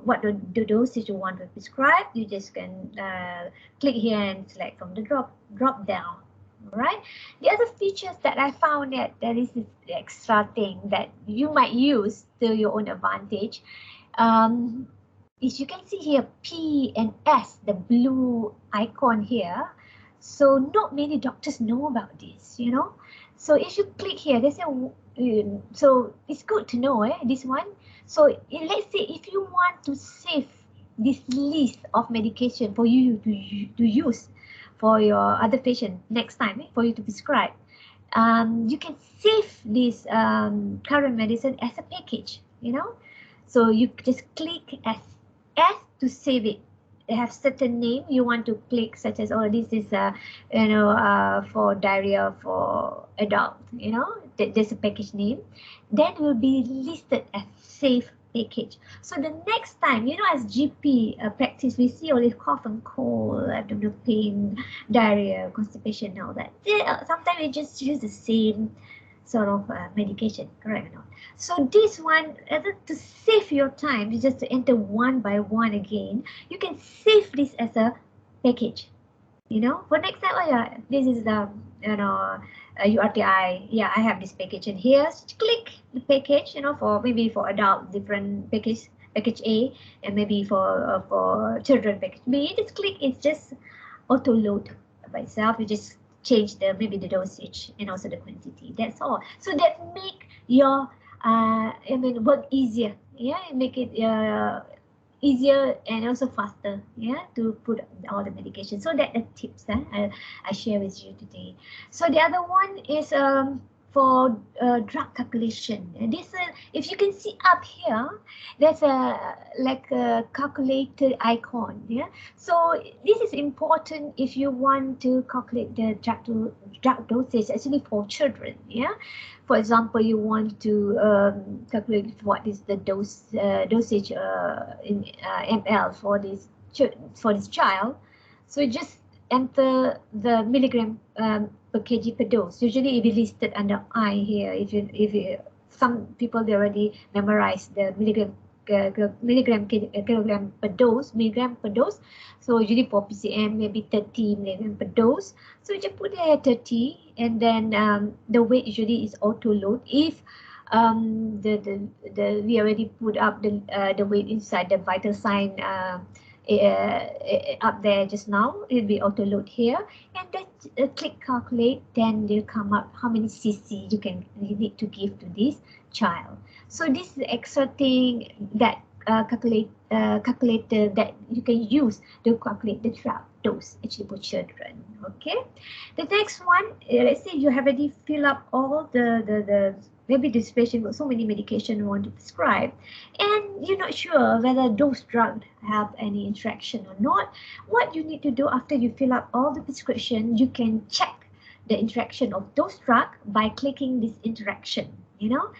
what the dosage you want to prescribe. You just can click here and select from the drop down. All right. The other features that I found that is the extra thing that you might use to your own advantage. Is you can see here P and S, the blue icon here. So not many doctors know about this, So if you click here, they say, so it's good to know this one. So let's say if you want to save this list of medication for you to use for your other patient next time, for you to prescribe, you can save this current medicine as a package, So you just click as to save it. They have certain name you want to click, such as this is for diarrhea for adult, there's a package name. Then will be listed as save package. So the next time, you know, as GP practice, we see all this cough and cold, abdominal pain, diarrhea, constipation, and all that. Sometimes we just use the same sort of medication, correct or not? So this one, to save your time, just to enter one by one again, you can save this as a package. You know, for next time, oh yeah, this is the, you know, URTI, yeah, I have this package, and here click the package, you know, for maybe for adult different package A, and maybe for children package B. Just click, it's just auto load by itself. You just change the maybe the dosage and also the quantity. That's all. So that make your work easier. Yeah, make it easier and also faster, yeah, to put all the medication. So that the tips that I share with you today. So the other one is for drug calculation. And this, if you can see up here, there's a like a calculator icon. Yeah. So this is important if you want to calculate the drug dosage, actually for children. Yeah. For example, you want to calculate what is the dosage in ml for this child. So just enter the milligram per kg per dose. Usually it is listed under I here. If you some people they already memorize the milligram kilogram per dose, milligram per dose. So usually for PCM maybe 30 milligram per dose. So you just put there 30, and then the weight usually is auto load. If we already put up the weight inside the vital sign up there just now, it'll be auto load here, and then click calculate, then they'll come up how many cc you need to give to this child. So this is the extra thing that calculator that you can use to calculate the drug dose actually for children. Okay, the next one, let's say you have already filled up all the maybe this patient got so many medication you want to prescribe, and you're not sure whether those drugs have any interaction or not. What you need to do after you fill up all the prescription, you can check the interaction of those drugs by clicking this interaction. You know,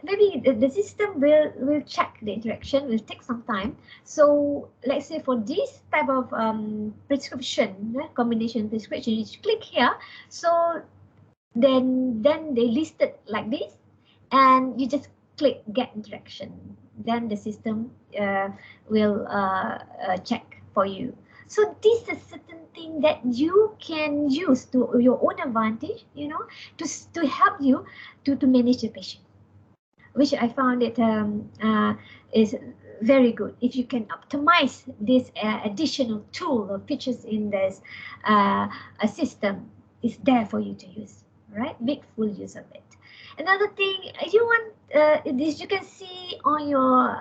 maybe the system will check the interaction, will take some time. So let's say for this type of prescription, combination prescription, you click here. So then they list it like this, and you just click get interaction. Then the system will check for you. So this is certain thing that you can use to your own advantage, you know, to help you to manage the patient, which I found it is very good. If you can optimize this additional tool or features in this system, it's there for you to use, right? Make full use of it. Another thing, you want this, you can see on your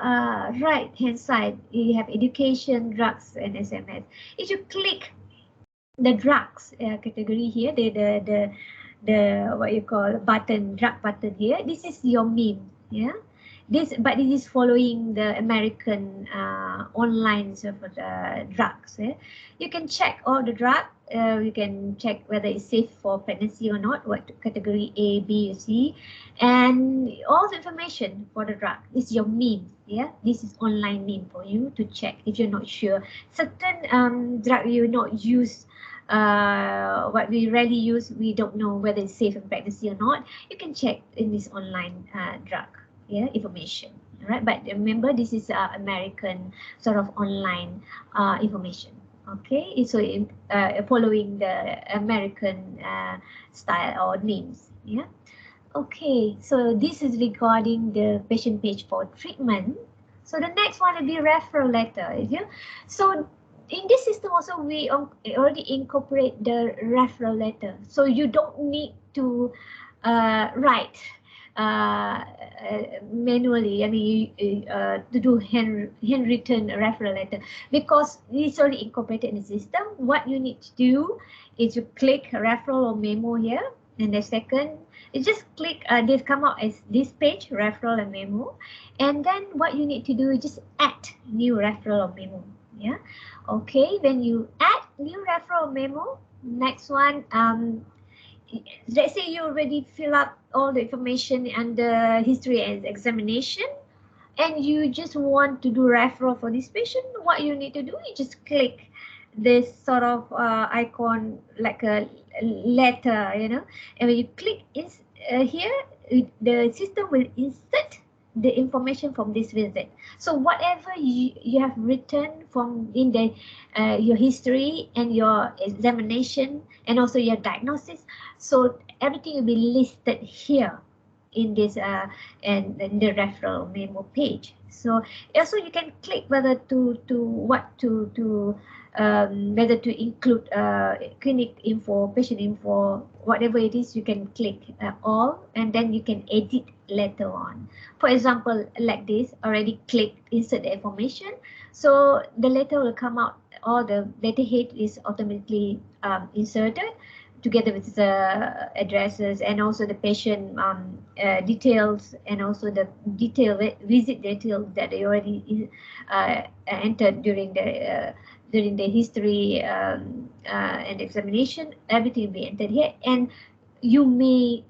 right hand side, you have education, drugs, and SMS. If you click the drugs category here, the what you call button, drug button here, this is your meme, yeah. But it is following the American online sort of drugs. Yeah? You can check all the drug. You can check whether it's safe for pregnancy or not, what category A, B, or C, and all the information for the drug. This is your meme. Yeah, this is online meme for you to check if you're not sure. Certain drug you not use. What we rarely use, we don't know whether it's safe in pregnancy or not. You can check in this online drug. Yeah, information. All right, but remember this is American sort of online information. Okay, so following the American style or names. Yeah. Okay, so this is regarding the patient page for treatment. So the next one will be referral letter. Yeah. So in this system also we already incorporate the referral letter. So you don't need to write manually, I mean, to do handwritten referral letter, because it's already incorporated in the system. What you need to do is you click referral or memo here, and the second, you just click, they've come out as this page, referral and memo, and then what you need to do is just add new referral or memo. Yeah, okay, when you add new referral or memo, next one, let's say you already fill up all the information under history and examination, and you just want to do referral for this patient, what you need to do, you just click this sort of icon like a letter, you know, and when you click here, the system will insert the information from this visit. So whatever you have written from in the your history and your examination and also your diagnosis, so everything will be listed here in this and in the referral memo page. So also you can click whether to whether to include clinic info, patient info, whatever it is, you can click all, and then you can edit later on. For example, like this, already clicked insert the information, so the letter will come out, all the letterhead is automatically inserted together with the addresses and also the patient details and also the visit details that they already entered during the history and examination. Everything will be entered here, and you may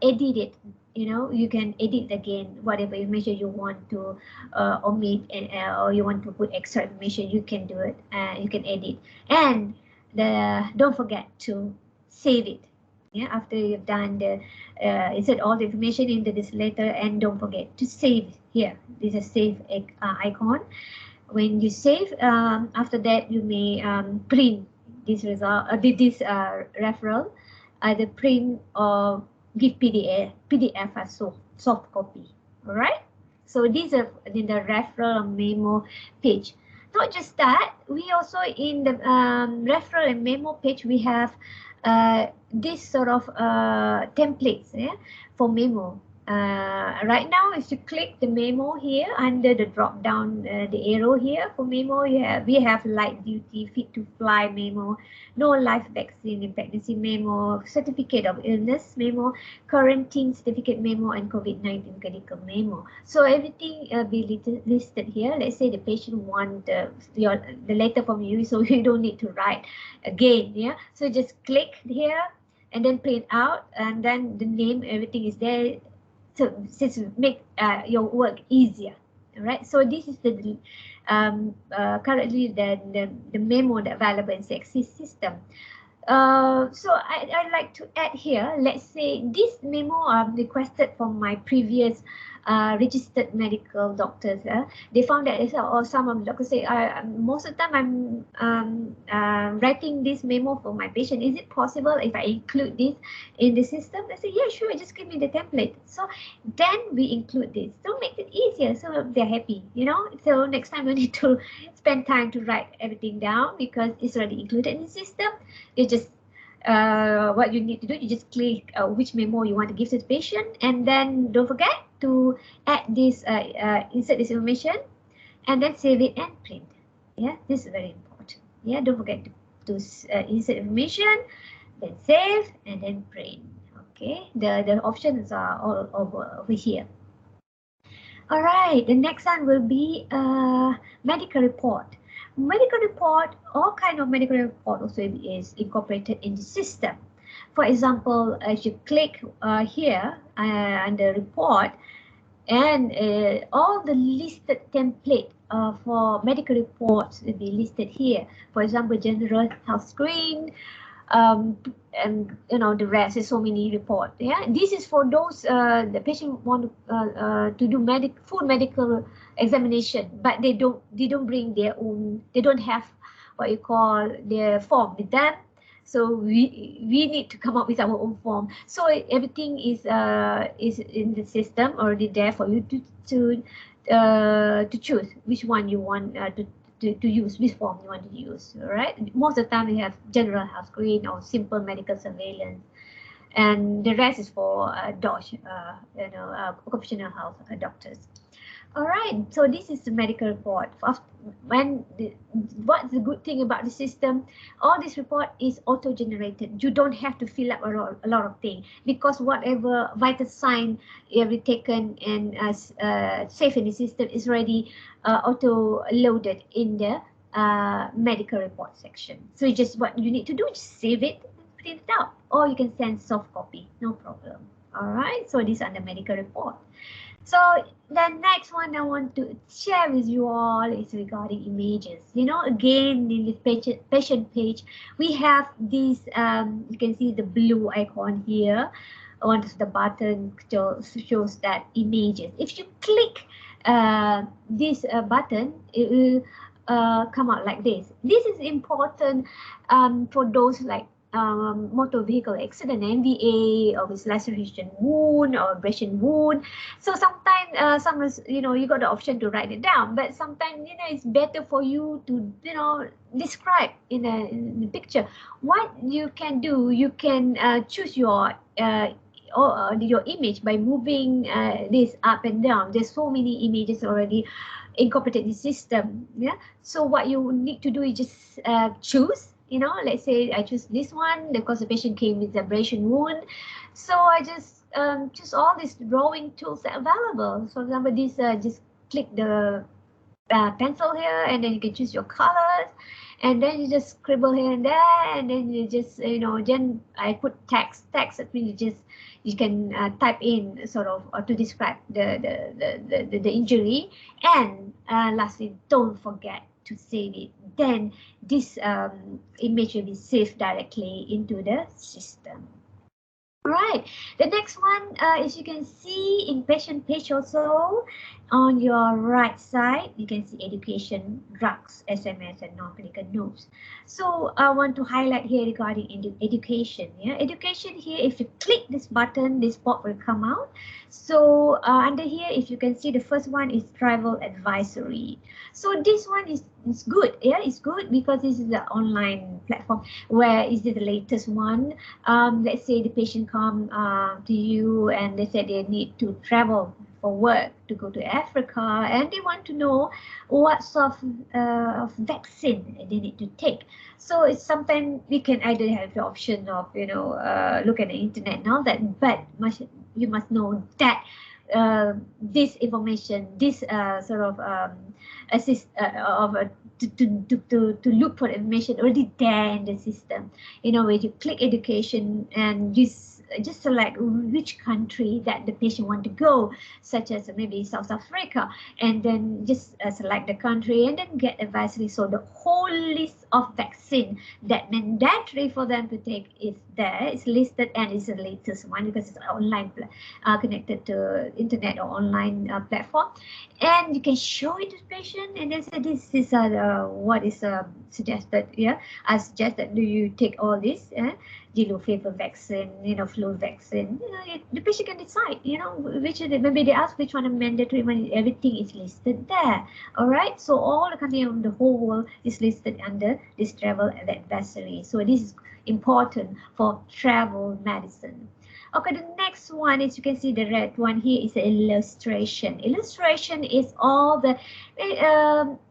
edit it. You know, you can edit again whatever information you want to omit, and or you want to put extra information, you can do it. You can edit, and don't forget to save it. Yeah, after you've done the insert all the information into this letter, and don't forget to save here. This is a save icon. When you save, after that you may print this result, this referral, either print or give PDF as soft copy. All right. So these are in the referral memo page. Not just that, we also in the referral and memo page we have this sort of templates, yeah, for memo. Right now, if you click the memo here under the drop down, the arrow here for memo, we have light duty, fit to fly memo, no live vaccine in pregnancy memo, certificate of illness memo, quarantine certificate memo, and COVID-19 medical memo. So everything be listed here. Let's say the patient want the letter from you, so you don't need to write again. Yeah, so just click here and then print out, and then the name, everything is there. So just make your work easier. All right. So this is the currently the memo that available in the Axis system. So I'd like to add here. Let's say this memo requested from my previous registered medical doctors. They found that or some of the doctors say most of the time I'm writing this memo for my patient. Is it possible if I include this in the system? They say, yeah, sure, just give me the template. So then we include this. So make it easier, so they're happy, you know. So next time you need to spend time to write everything down because it's already included in the system. You just what you need to do, you just click which memo you want to give to the patient, and then don't forget to add this insert this information, and then save it and print. Yeah, this is very important. Yeah, don't forget to insert information, then save, and then print. Okay, the options are all over here. All right, the next one will be medical report. Medical report, all kind of medical report also is incorporated in the system. For example, if you click here under report, and all the listed template for medical reports will be listed here. For example, general health screen, and you know the rest is so many reports. Yeah, this is for those the patient want to do full medical examination, but they don't bring their own. They don't have what you call their form with them. So we need to come up with our own form. So everything is in the system already there for you to choose which one you want to use, which form you want to use. All right. Most of the time we have general health screen or simple medical surveillance, and the rest is for DOSH, occupational health doctors. All right, so this is the medical report. What's the good thing about the system? All this report is auto-generated. You don't have to fill up a lot of things, because whatever vital sign you have taken and saved in the system is already auto-loaded in the medical report section. So just what you need to do, just save it and print it out, or you can send soft copy, no problem. All right, so this is under medical report. So the next one I want to share with you all is regarding images. You know, again, in this patient page, we have this, you can see the blue icon here. One of the button shows that images. If you click this button, it will come out like this. This is important for those like motor vehicle accident, MVA, or with laceration wound or abrasion wound. So sometimes, you know, you got the option to write it down, but sometimes, you know, it's better for you to, you know, describe in a picture. What you can do, you can choose your your image by moving this up and down. There's so many images already incorporated in the system. Yeah. So what you need to do is just choose. You know, let's say I choose this one because the patient came with abrasion wound. So I just choose all these drawing tools that are available. So for example, this just click the pencil here, and then you can choose your colors, and then you just scribble here and there, and then you just, you know, then I put text. That means you can type in sort of to describe the injury, and lastly, don't forget to save it. Then this image will be saved directly into the system. Right. The next one, as you can see in patient page also, on your right side, you can see education, drugs, SMS, and non-clinical notes. So I want to highlight here regarding education. Yeah, education here, if you click this button, this pop will come out. So under here, if you can see, the first one is travel advisory. So this one is good. Yeah, it's good because this is the online platform where is the latest one. Let's say the patient come to you and they said they need to travel for work to go to Africa, and they want to know what sort of vaccine they need to take. So it's sometimes we can either have the option of, you know, look at the internet and all that, but you must know that this information, this sort of assist to look for information already there in the system. You know, when you click education and just select which country that the patient want to go, such as maybe South Africa, and then just select the country and then get advisory. So the whole list of vaccine that mandatory for them to take is there. It's listed, and it's the latest one because it's online connected to internet or online platform, and you can show it to the patient and then say this is what is suggested. Yeah, I suggest that do you take all this. Yellow fever vaccine, you know, flu vaccine. You know, the patient can decide. You know, which maybe they ask which one is mandatory. When everything is listed there. All right. So all the country of the whole world is listed under this travel advisory. So this is important for travel medicine. Okay, the next one is, you can see the red one here is the illustration. Illustration is all the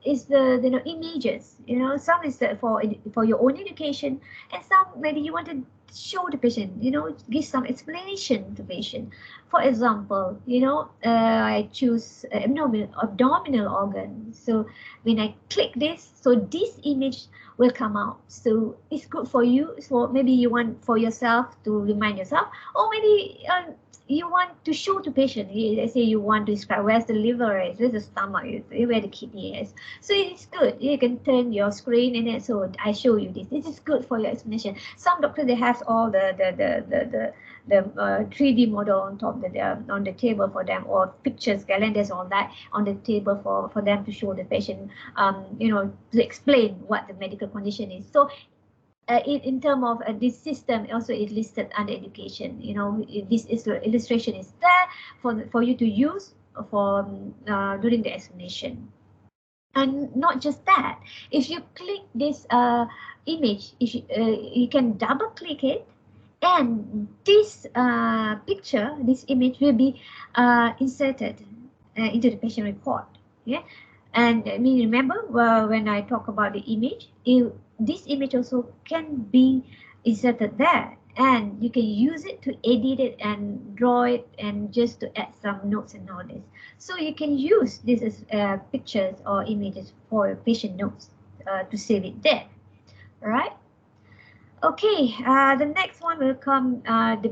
is the, you know, images. You know, some is for your own education, and some maybe you want to show the patient, you know, give some explanation to patient. For example, you know, I choose abdominal organ. So when I click this, so this image will come out. So it's good for you. So maybe you want for yourself to remind yourself, or maybe you want to show to patient. Let's say you want to describe where's the liver is, where's the stomach is, where the kidney is. So it's good. You can turn your screen and then, so I show you this. This is good for your explanation. Some doctors, they have all the 3D model on top on the table for them, or pictures, calendars, all that on the table for them to show the patient, you know, to explain what the medical condition is. So in terms of this system, also is listed under education. You know, this illustration is there for you to use for during the explanation. And not just that, if you click this image, if you can double click it, and this picture, this image will be inserted into the patient report. Yeah, and I mean, remember when I talk about the image, this image also can be inserted there, and you can use it to edit it and draw it and just to add some notes and all this. So you can use this as pictures or images for patient notes to save it there. All right. Okay, the next one will come the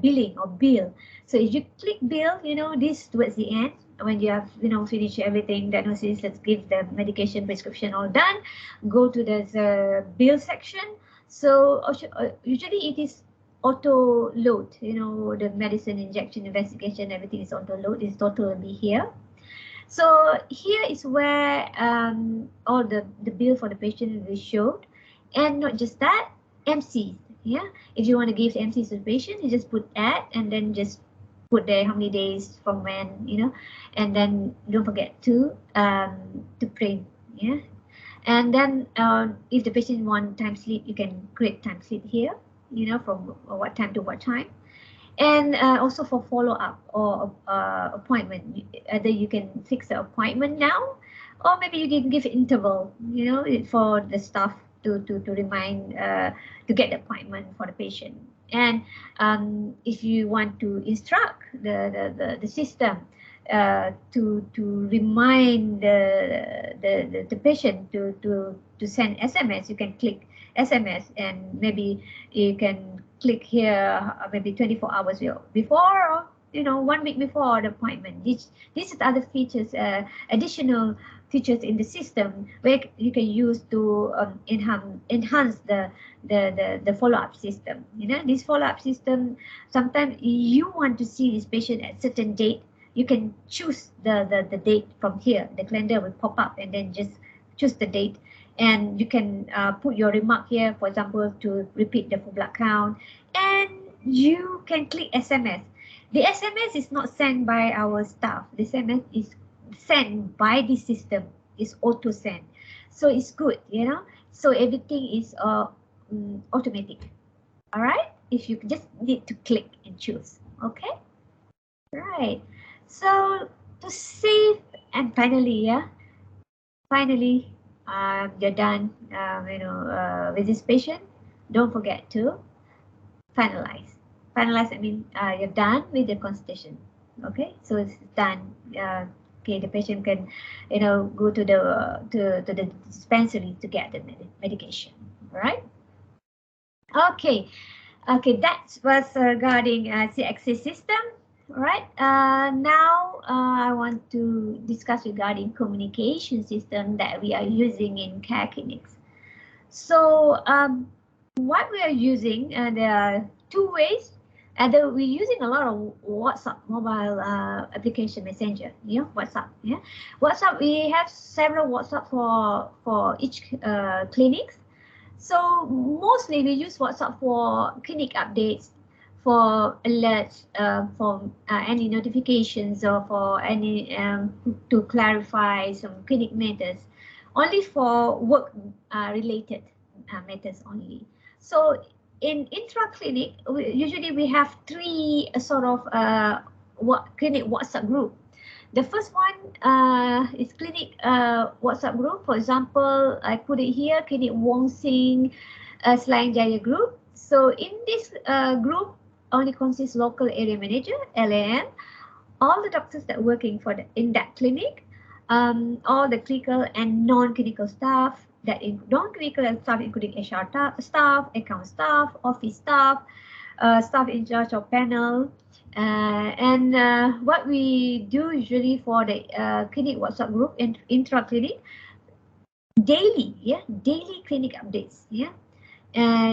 billing or bill. So if you click bill, this towards the end, when you have finished everything, diagnosis, let's give the medication prescription all done, go to the bill section. So usually it is auto load, the medicine, injection, investigation, everything is auto load. This total will be here. So here is where all the bill for the patient will be showed. And not just that, MCs. Yeah, if you want to give MCs to the patient, you just put add and then just put there how many days from when, and then don't forget to print. Yeah, and then if the patient want time slip, you can create time slip here, from what time to what time. And also for follow-up or appointment, either you can fix the appointment now, or maybe you can give interval, for the staff to remind to get the appointment for the patient. And if you want to instruct the system to remind the patient to send SMS, you can click SMS, and maybe you can click here maybe 24 hours before, or 1 week before the appointment. These are other features, additional features in the system where you can use to enhance the follow-up system. This follow-up system, sometimes you want to see this patient at certain date, you can choose the date from here. The calendar will pop up, and then just choose the date, and you can put your remark here, for example, to repeat the full blood count, and you can click SMS. The SMS is not sent by our staff. The SMS is sent by the system. It's auto send, so it's good, so everything is automatic. All right, if you just need to click and choose. Okay, right. So to save, and finally, you're done, with this patient. Don't forget to finalize. Finalize, I mean, you're done with the consultation. Okay, so it's done. Okay, the patient can, go to the dispensary to get the medication. All right. Okay. That was regarding CXC system. All right. Now I want to discuss regarding communication system that we are using in Careclinics. So what we are using, there are two ways. We're using a lot of WhatsApp mobile application messenger. WhatsApp. WhatsApp. We have several WhatsApp for each clinics. So mostly we use WhatsApp for clinic updates, for alerts, for any notifications, or for any to clarify some clinic matters. Only for work related matters only. So in intra-clinic, usually we have three sort of clinic WhatsApp group. The first one is clinic WhatsApp group. For example, I put it here, Clinic Wong Sing Selain Jaya group. So in this group, only consists local area manager, LAM, all the doctors that are working in that clinic, all the clinical and non-clinical staff, that non-clinical staff including HR staff, account staff, office staff, staff in charge of panel. And what we do usually for the clinic WhatsApp group in intra-clinic, daily clinic updates.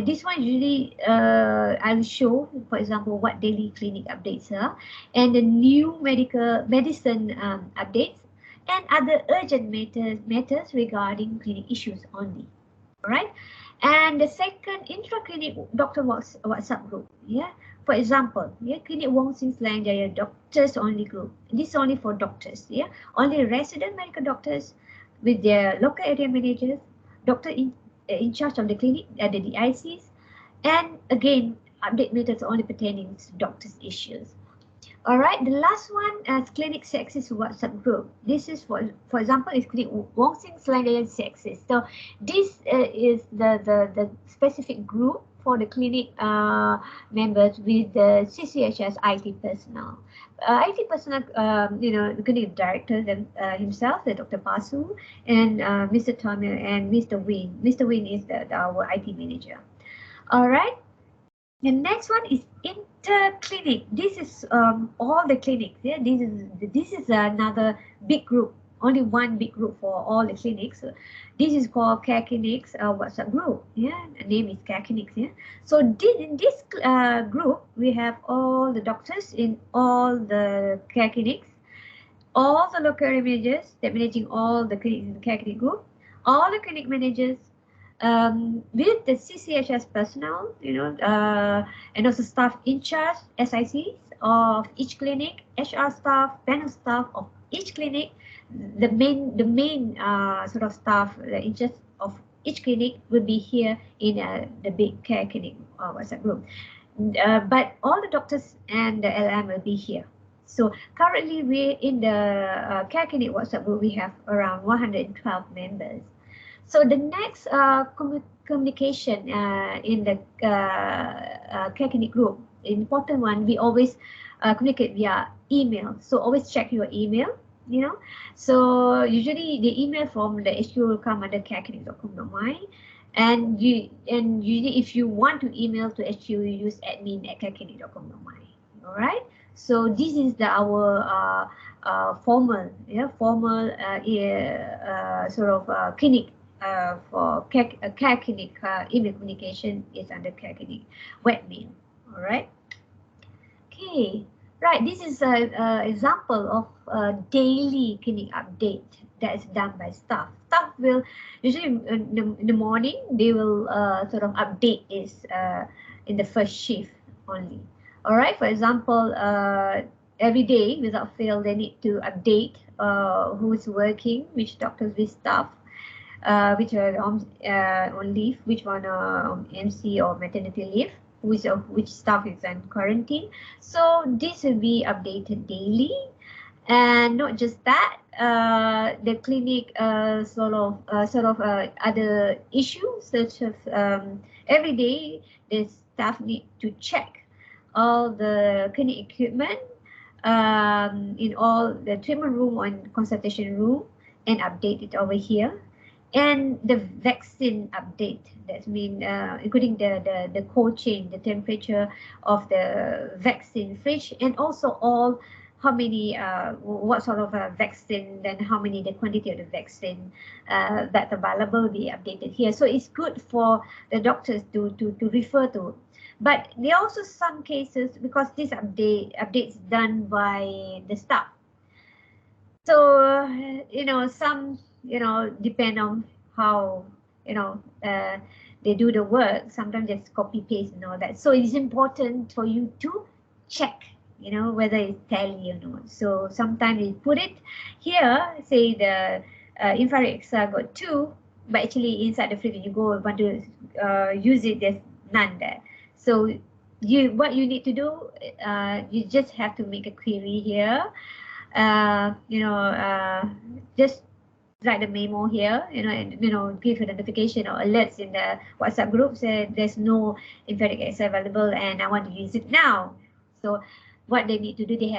This one usually I will show, for example, what daily clinic updates are, and the new medicine updates, and other urgent matters regarding clinic issues only. All right. And the second, intra-clinic doctor WhatsApp group. For example, Clinic Wong Sing Selain Jaya doctors only group. This is only for doctors. Only resident medical doctors with their local area managers, doctor in charge of the clinic, the DICs, and again, update matters only pertaining to doctors' issues. All right, the last one is Clinic CXC WhatsApp group. This is for example, is Clinic Wong Sing Selain Jaya CXC. So this is the specific group for the clinic members with the CCHS IT personnel. IT personnel, the clinic director himself, the Dr. Pasu, and Mr. Tommy and Mr. Win. Mr. Win is our IT manager. All right. The next one is interclinic. This is all the clinics. Yeah, this is another big group. Only one big group for all the clinics. This is called Careclinics WhatsApp group. Yeah, the name is Careclinics. Yeah. So in this group, we have all the doctors in all the Careclinics, all the local area managers that managing all the clinics in the Careclinic group, all the clinic managers, with the CCHS personnel, and also staff in charge, SICs of each clinic, HR staff, panel staff of each clinic, the main sort of staff, the in charge of each clinic will be here in the big care clinic WhatsApp group. But all the doctors and the LM will be here. So currently we're in the care clinic WhatsApp group, we have around 112 members. So the next communication in the care clinic group, important one, we always communicate via email. So always check your email, So usually the email from the HQ will come under careclinics.com.my. And usually if you want to email to HQ, you use admin@careclinics.com.my. All right. So this is our formal sort of clinic for Careclinic email communication is under Careclinic webmail. All right. Okay. Right. This is an example of a daily clinic update that is done by staff. Staff will usually in the morning they will sort of update this in the first shift only. All right. For example, every day without fail they need to update who's working, which doctors, which staff, which are on leave, which one on MC or maternity leave, which staff is on quarantine. So this will be updated daily. And not just that, the clinic sort of other issues such as every day the staff need to check all the clinic equipment in all the treatment room and consultation room and update it over here. And the vaccine update, that means including the cold chain, the temperature of the vaccine fridge, and also all how many what sort of vaccine, then how many the quantity of the vaccine that's available will be updated here. So it's good for the doctors to refer to. But there are also some cases because this updates done by the staff. So some depend on how they do the work. Sometimes just copy paste and all that. So it's important for you to check whether it's tally or not. So sometimes you put it here, say the infrared XR got 2, but actually inside the fridge you go want to use it, there's none there. So what you need to do, you just have to make a query here. Just write a memo here, and give a notification or alerts in the WhatsApp group, say there's no infrared XR available and I want to use it now. So what they need to do, they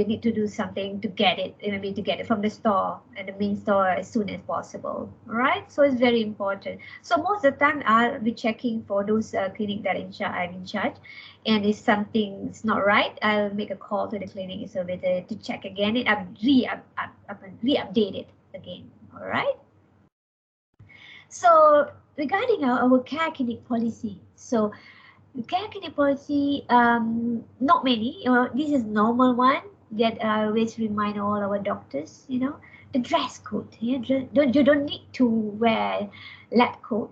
need to do something to get it, maybe to get it from the store and the main store as soon as possible. All right, so it's very important. So most of the time I'll be checking for those clinics that I'm in charge, and if something's not right, I'll make a call to the clinic so that to check again and re-update it again. All right. So regarding our care clinic policy, so care clinic policy, not many. This is normal one that I always remind all our doctors. The dress code. You don't need to wear lab coat,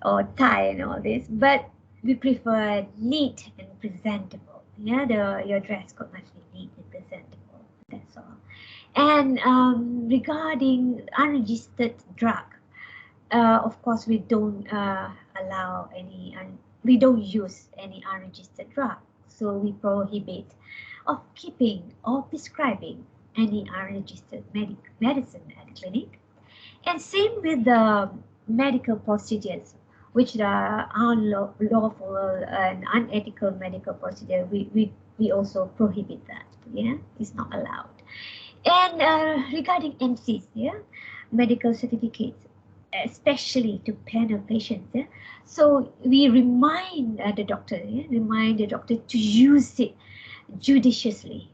or tie and all this. But we prefer neat and presentable. Your dress code must be neat and presentable. That's all. And regarding unregistered drug, of course we don't allow any. We don't use any unregistered drug, so we prohibit of keeping or prescribing any unregistered medicine at the clinic. And same with the medical procedures, which are unlawful and unethical medical procedure. We also prohibit that. It's not allowed. And regarding MCs, medical certificates, especially to panel patients. Yeah? So we remind the doctor, to use it judiciously.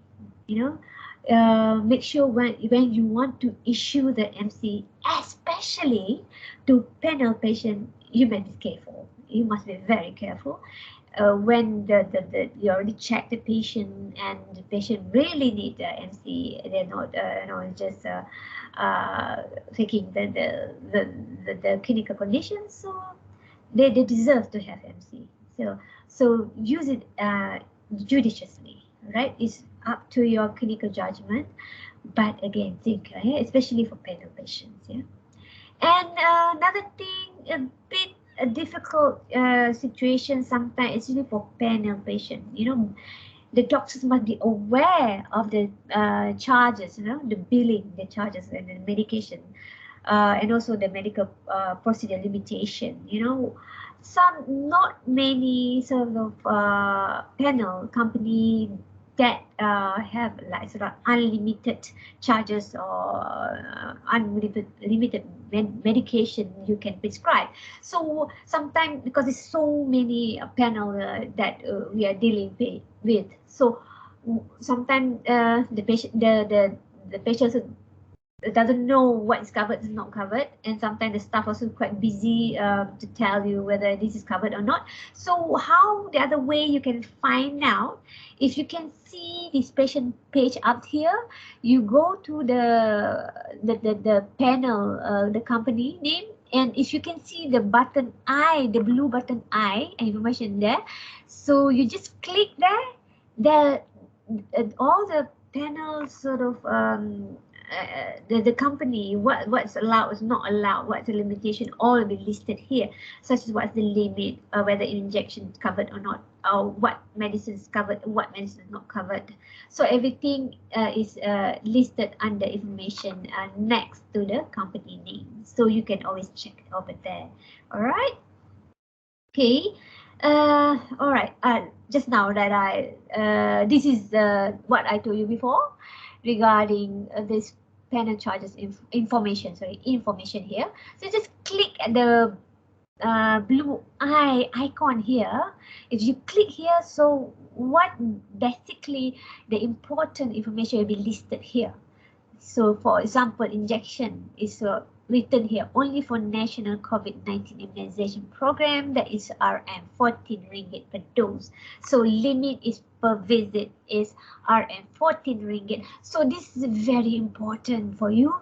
Make sure when you want to issue the MC, especially to panel patient, you must be careful. You must be very careful. When you already check the patient and the patient really need the MC, they're not just taking the clinical conditions, so they deserve to have MC. So use it judiciously, right? It's up to your clinical judgment, but again, think, especially for panel patients. Yeah. And another thing, a bit a difficult situation sometimes, especially for panel patients. The doctors must be aware of the charges, the billing, the charges, and the medication, and also the medical procedure limitation. Not many sort of panel company that have like sort of unlimited charges or unlimited medication you can prescribe. So sometimes, because there's so many panel that we are dealing with, so sometimes the patient the patients doesn't know what is covered, is not covered, and sometimes the staff also quite busy to tell you whether this is covered or not. So how the other way you can find out, if you can see this patient page up here, you go to the panel, the company name, and if you can see the button I, the blue button I information there, so you just click there. All the panels sort of the company, what's allowed, what's not allowed, what's the limitation, all will be listed here, such as what's the limit, whether injection is covered or not, or what medicine is covered, what medicine is not covered. So everything is listed under information next to the company name. So you can always check it over there. All right. Okay. All right. Just now that this is what I told you before regarding this panel charges information here. So just click at the blue icon here. If you click here, so what basically the important information will be listed here. So for example, injection is written here only for national COVID-19 immunization program, that is RM 14 ringgit per dose. So limit is per visit is RM 14 ringgit. So this is very important for you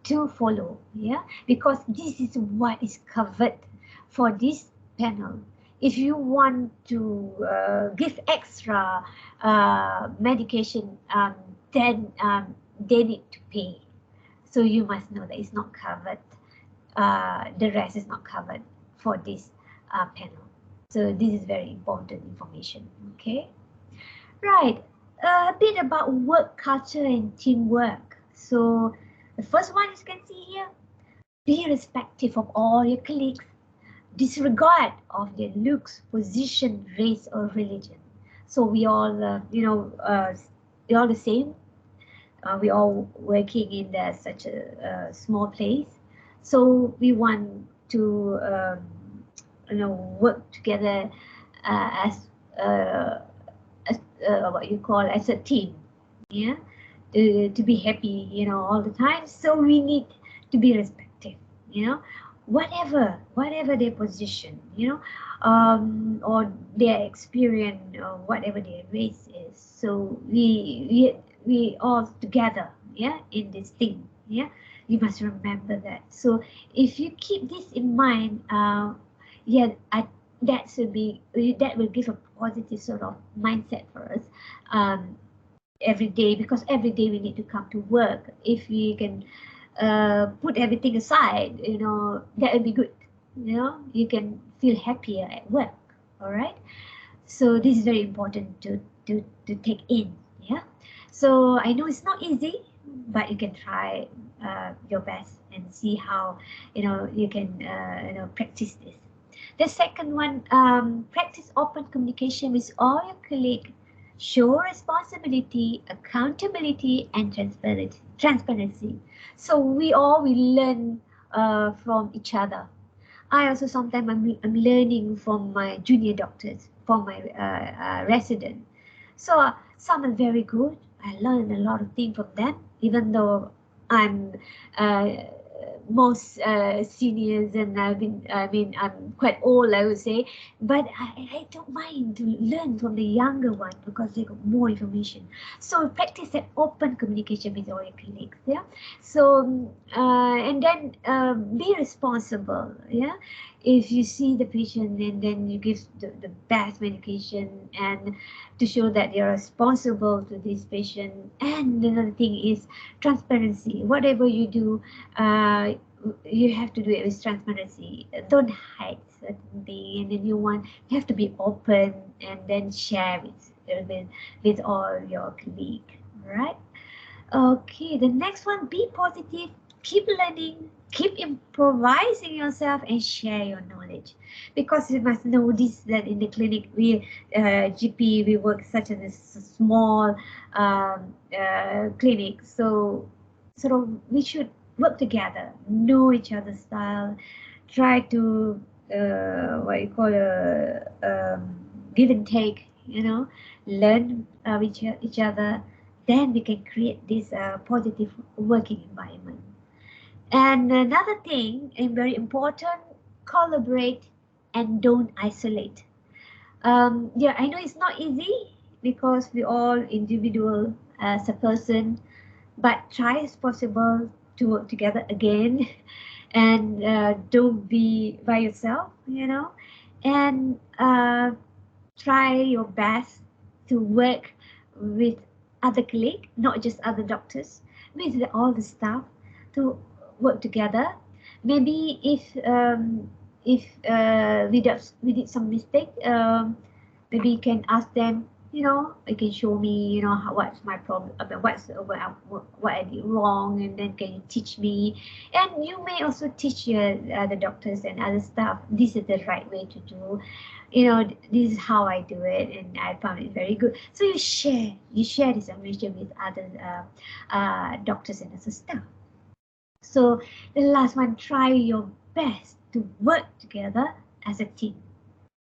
to follow, yeah, because this is what is covered for this panel. If you want to give extra medication, then they need to pay. So you must know that it's not covered. The rest is not covered for this panel. So this is very important information. Okay. Right. A bit about work culture and teamwork. So the first one, as you can see here, be respectful of all your colleagues. Disregard of their looks, position, race, or religion. So we all, we're all the same. We all working in such a small place, so we want to work together as what you call as a team, yeah, to be happy, all the time. So we need to be respected, whatever their position, or their experience, or whatever their race is. So we all together, yeah, in this thing, yeah. You must remember that. So if you keep this in mind, that will give a positive sort of mindset for us every day, because every day we need to come to work. If we can put everything aside, that would be good. You can feel happier at work. All right. So this is very important to take in. Yeah. So I know it's not easy, but you can try your best and see how you can practice this. The second one, practice open communication with all your colleagues. Show responsibility, accountability, and transparency. So we all will learn from each other. I also sometimes I'm learning from my junior doctors, from my resident. So some are very good. I learn a lot of things from them, even though I'm most seniors and I'm quite old, I would say, but I don't mind to learn from the younger one because they got more information. So practice that open communication with all your colleagues. Yeah. So and then be responsible. Yeah. If you see the patient and then you give the best medication and to show that you're responsible to this patient. And another thing is transparency. Whatever you do, you have to do it with transparency. Don't hide certain thing, and then you have to be open and then share with all your colleagues. Right? Okay, the next one, be positive, keep learning, keep improvising yourself and share your knowledge. Because you must know this, that in the clinic, we GP, we work such a small clinic. So sort of we should work together, know each other's style, try to what you call give and take, learn each other, then we can create this positive working environment. And another thing, and very important, collaborate and don't isolate. Yeah, I know it's not easy because we all individual as a person, but try as possible to work together again and don't be by yourself, and try your best to work with other colleagues, not just other doctors, with all the staff to work together. Maybe if we did some mistake, maybe you can ask them. You can show me, what's my problem, what I did wrong, and then can you teach me? And you may also teach your other doctors and other staff. This is the right way to do. This is how I do it, and I found it very good. So you share this information with other doctors and other staff. So the last one, try your best to work together as a team.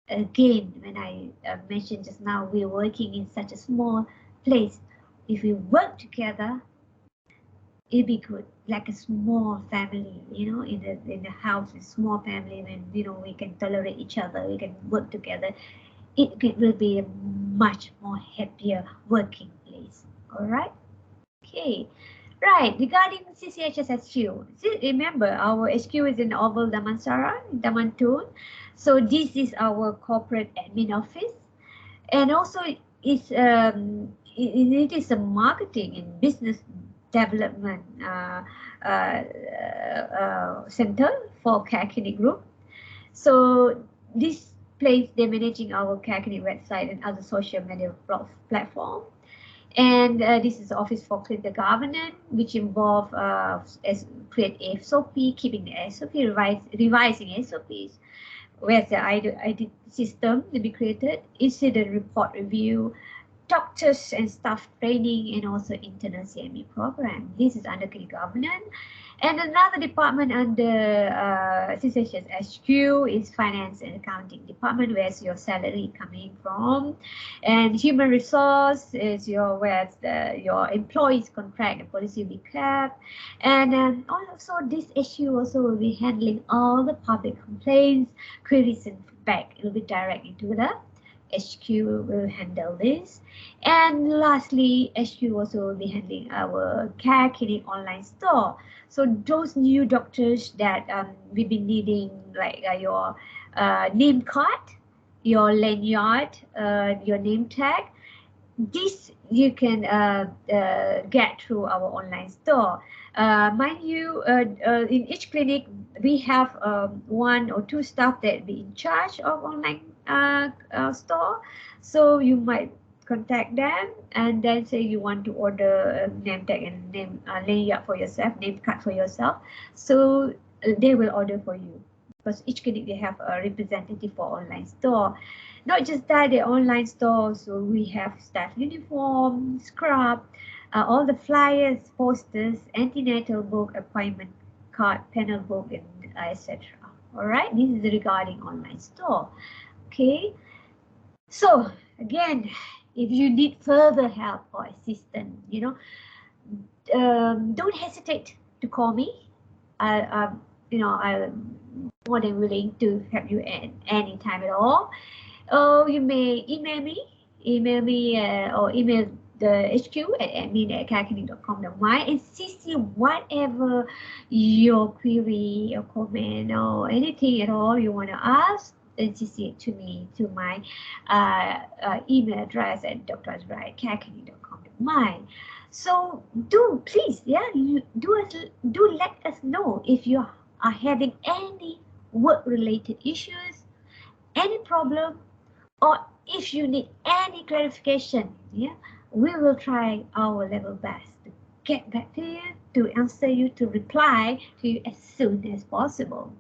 Again, when I mentioned just now, we're working in such a small place. If we work together, it'd be good, like a small family, in the house, a small family, when we can tolerate each other, we can work together. It will be a much more happier working place. All right. Okay. Right, regarding CCHS HQ, remember our HQ is in Oval Damansara, Damantun. So this is our corporate admin office, and also it is a marketing and business development center for Careclinics Group. So this place, they're managing our Careclinics website and other social media platform. And this is the Office for Clinical Governance, which involve create SOP, keeping the SOP, revising SOPs, where's the ID system to be created, incident report review, doctors and staff training, and also internal CME program. This is under clinical governance. And another department under CCHS HQ is finance and accounting department, where's your salary coming from. And human resource is where your employees contract and policy will be kept. And also this HQ also will be handling all the public complaints, queries and feedback. It will be direct into the HQ will handle this. And lastly, HQ also will be handling our Careclinics online store. So those new doctors that we've been needing, like your name card, your lanyard, your name tag, this you can get through our online store. Mind you, in each clinic, we have one or two staff that be in charge of online store. So you might contact them and then say you want to order a name tag and name lanyard for yourself, name card for yourself. So they will order for you, because each clinic they have a representative for online store. Not just that, the online store, so we have staff uniform, scrub, all the flyers, posters, antenatal book, appointment card, panel book, and etc. All right, this is regarding online store. Okay, so again, if you need further help or assistance, don't hesitate to call me. I'm more than willing to help you at any time at all. You may email me, or email the HQ at admin@careclinics.com.my and CC whatever your query or comment or anything at all you want to ask, then CC it to me, to my email address at dr.azra@careclinics.com.my. So please, you do let us know if you are having any work-related issues, any problem, or if you need any clarification. We will try our level best to get back to you, to answer you, to reply to you as soon as possible.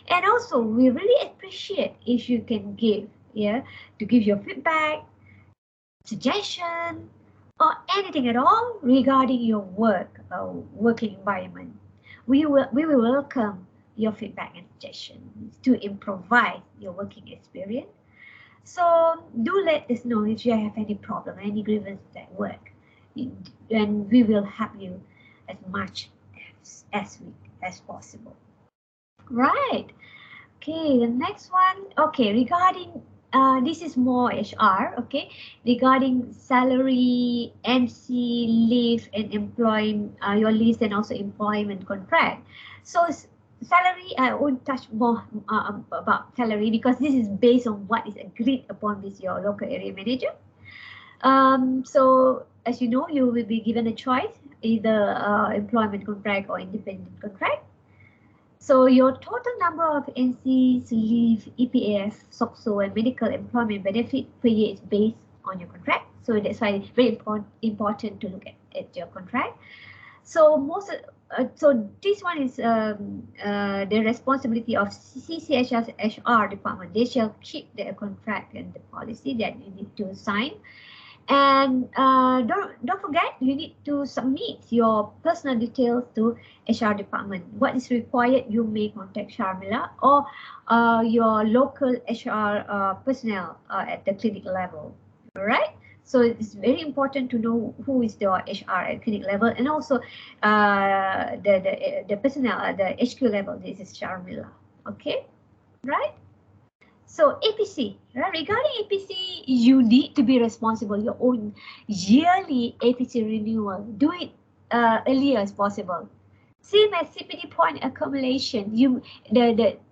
And also, we really appreciate if you can give your feedback, suggestion, or anything at all regarding your working environment. We will welcome your feedback and suggestions to improvise your working experience. So do let us know if you have any problem, any grievance at work, and we will help you as much as possible. Right. Okay, the next one. Okay, regarding this is more HR. Okay, regarding salary, MC, leave, and employment, your lease, and also employment contract. So salary, I won't touch more about salary because this is based on what is agreed upon with your local area manager. So as you know, you will be given a choice, either employment contract or independent contract. So your total number of NCs, leave, EPF, SOCSO, and medical employment benefit per year is based on your contract. So that's why it's very important to look at your contract. So so this one is the responsibility of CCHS HR department. They shall keep the contract and the policy that you need to sign. And don't forget, you need to submit your personal details to HR department. What is required, you may contact Sharmila or your local HR personnel at the clinic level. All right. So it's very important to know who is the HR at clinic level, and also the personnel at the HQ level. This is Sharmila. Okay, right? So APC, right? Regarding APC, you need to be responsible. Your own yearly APC renewal. Do it earlier as possible. Same as CPD point accumulation. The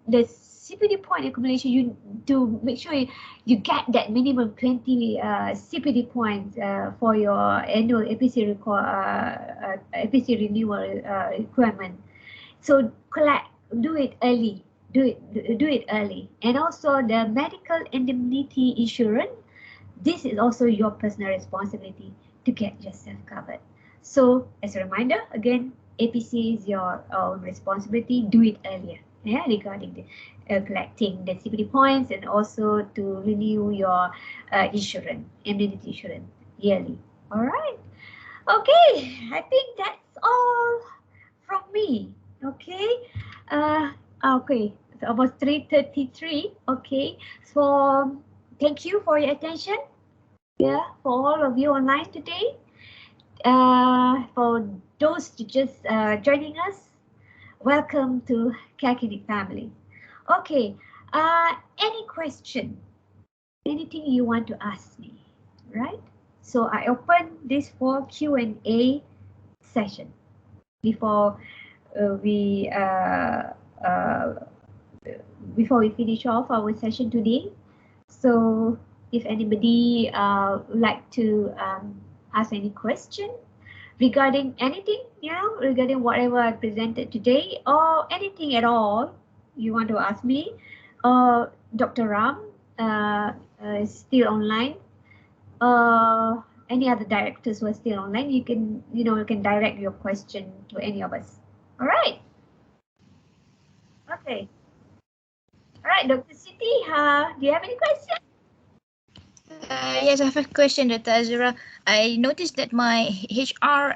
CPD point accumulation, you to make sure you get that minimum 20 CPD points for your annual APC APC renewal requirement. So do it early. Do it early. And also the medical indemnity insurance. This is also your personal responsibility to get yourself covered. So as a reminder, again, APC is your own responsibility. Do it earlier. Regarding the collecting the CPD points, and also to renew your insurance, indemnity insurance yearly. All right. Okay, I think that's all from me. Okay. Okay. It's almost 3:33. Okay. So thank you for your attention. For all of you online today. For those just joining us, welcome to Careclinics family. Okay, any question, anything you want to ask me, right? So I open this for Q&A session before we finish off our session today. So if anybody would like to ask any question regarding anything, regarding whatever I presented today, or anything at all you want to ask me, or Dr. Ram is still online, any other directors who are still online, you can direct your question to any of us. All right. Okay. All right, Dr. Siti, do you have any questions? Yes, I have a question, Dr. Azura. I noticed that my HR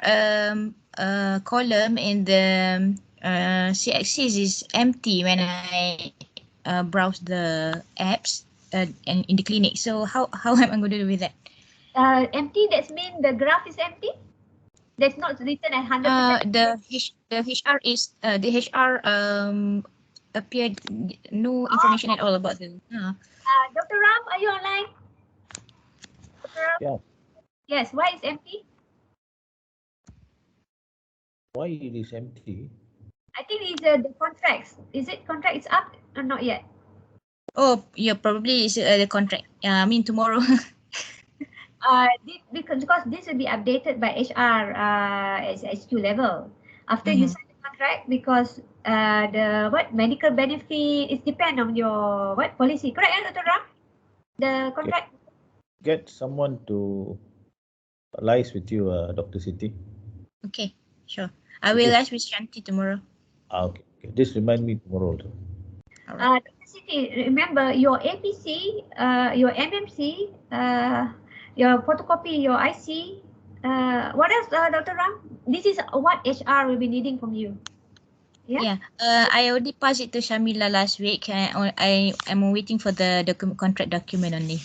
column in the CXCs is empty when I browse the apps and in the clinic. So how am I going to do with that? Empty, that means the graph is empty? That's not written at 100%? The HR is the HR appeared no information at all about the. Dr. Ram, are you online? Dr. Ram? Yeah. Yes, why is empty? Why it is empty? I think it's the contracts. Is it contract is up or not yet? Oh, yeah, probably is the contract. I mean tomorrow. Because this will be updated by HR at HQ level after you sign the contract, because the medical benefit is depend on your policy, correct, Dr. Ram? The contract. Get someone to liaise with you, Dr. Siti. Okay, sure. I will liaise with Shanti tomorrow. Okay. Just remind me tomorrow also. All right. Dr. Siti, remember your APC, your MMC, your photocopy, your IC. What else, Dr. Ram? This is what HR will be needing from you. Yeah. I already passed it to Shamila last week. I am waiting for the contract document only.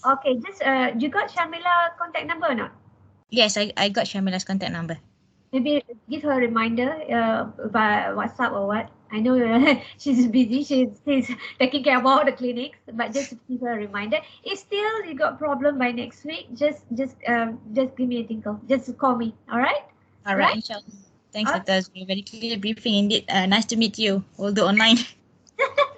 Okay, just you got Shamila contact number or not? Yes, I got Shamila's contact number. Maybe give her a reminder by WhatsApp or what. I know she's busy. She's taking care of all the clinics, but just give her a reminder. If still you got problem by next week, just give me a tinkle. Just call me. All right. All right, inshallah. Thanks, Dr. Azmi. Very clear briefing indeed. Nice to meet you, although online.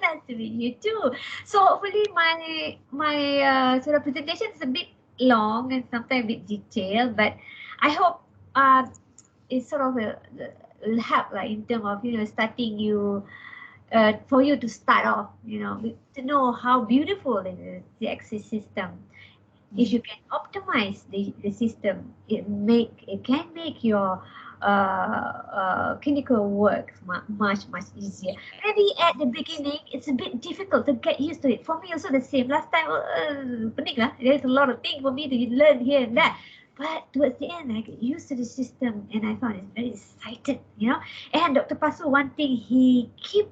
Nice to meet you too. So hopefully my sort of presentation is a bit long and sometimes a bit detailed, but I hope it sort of will help, like in terms of starting you for you to start off, to know how beautiful is the access system. If you can optimize the system, it can make your clinical work much easier. Maybe at the beginning it's a bit difficult to get used to it. For me also the same. Last time, there's a lot of things for me to learn here and there. But towards the end, I get used to the system and I found it's very excited, And Dr. Pasu, one thing, he keep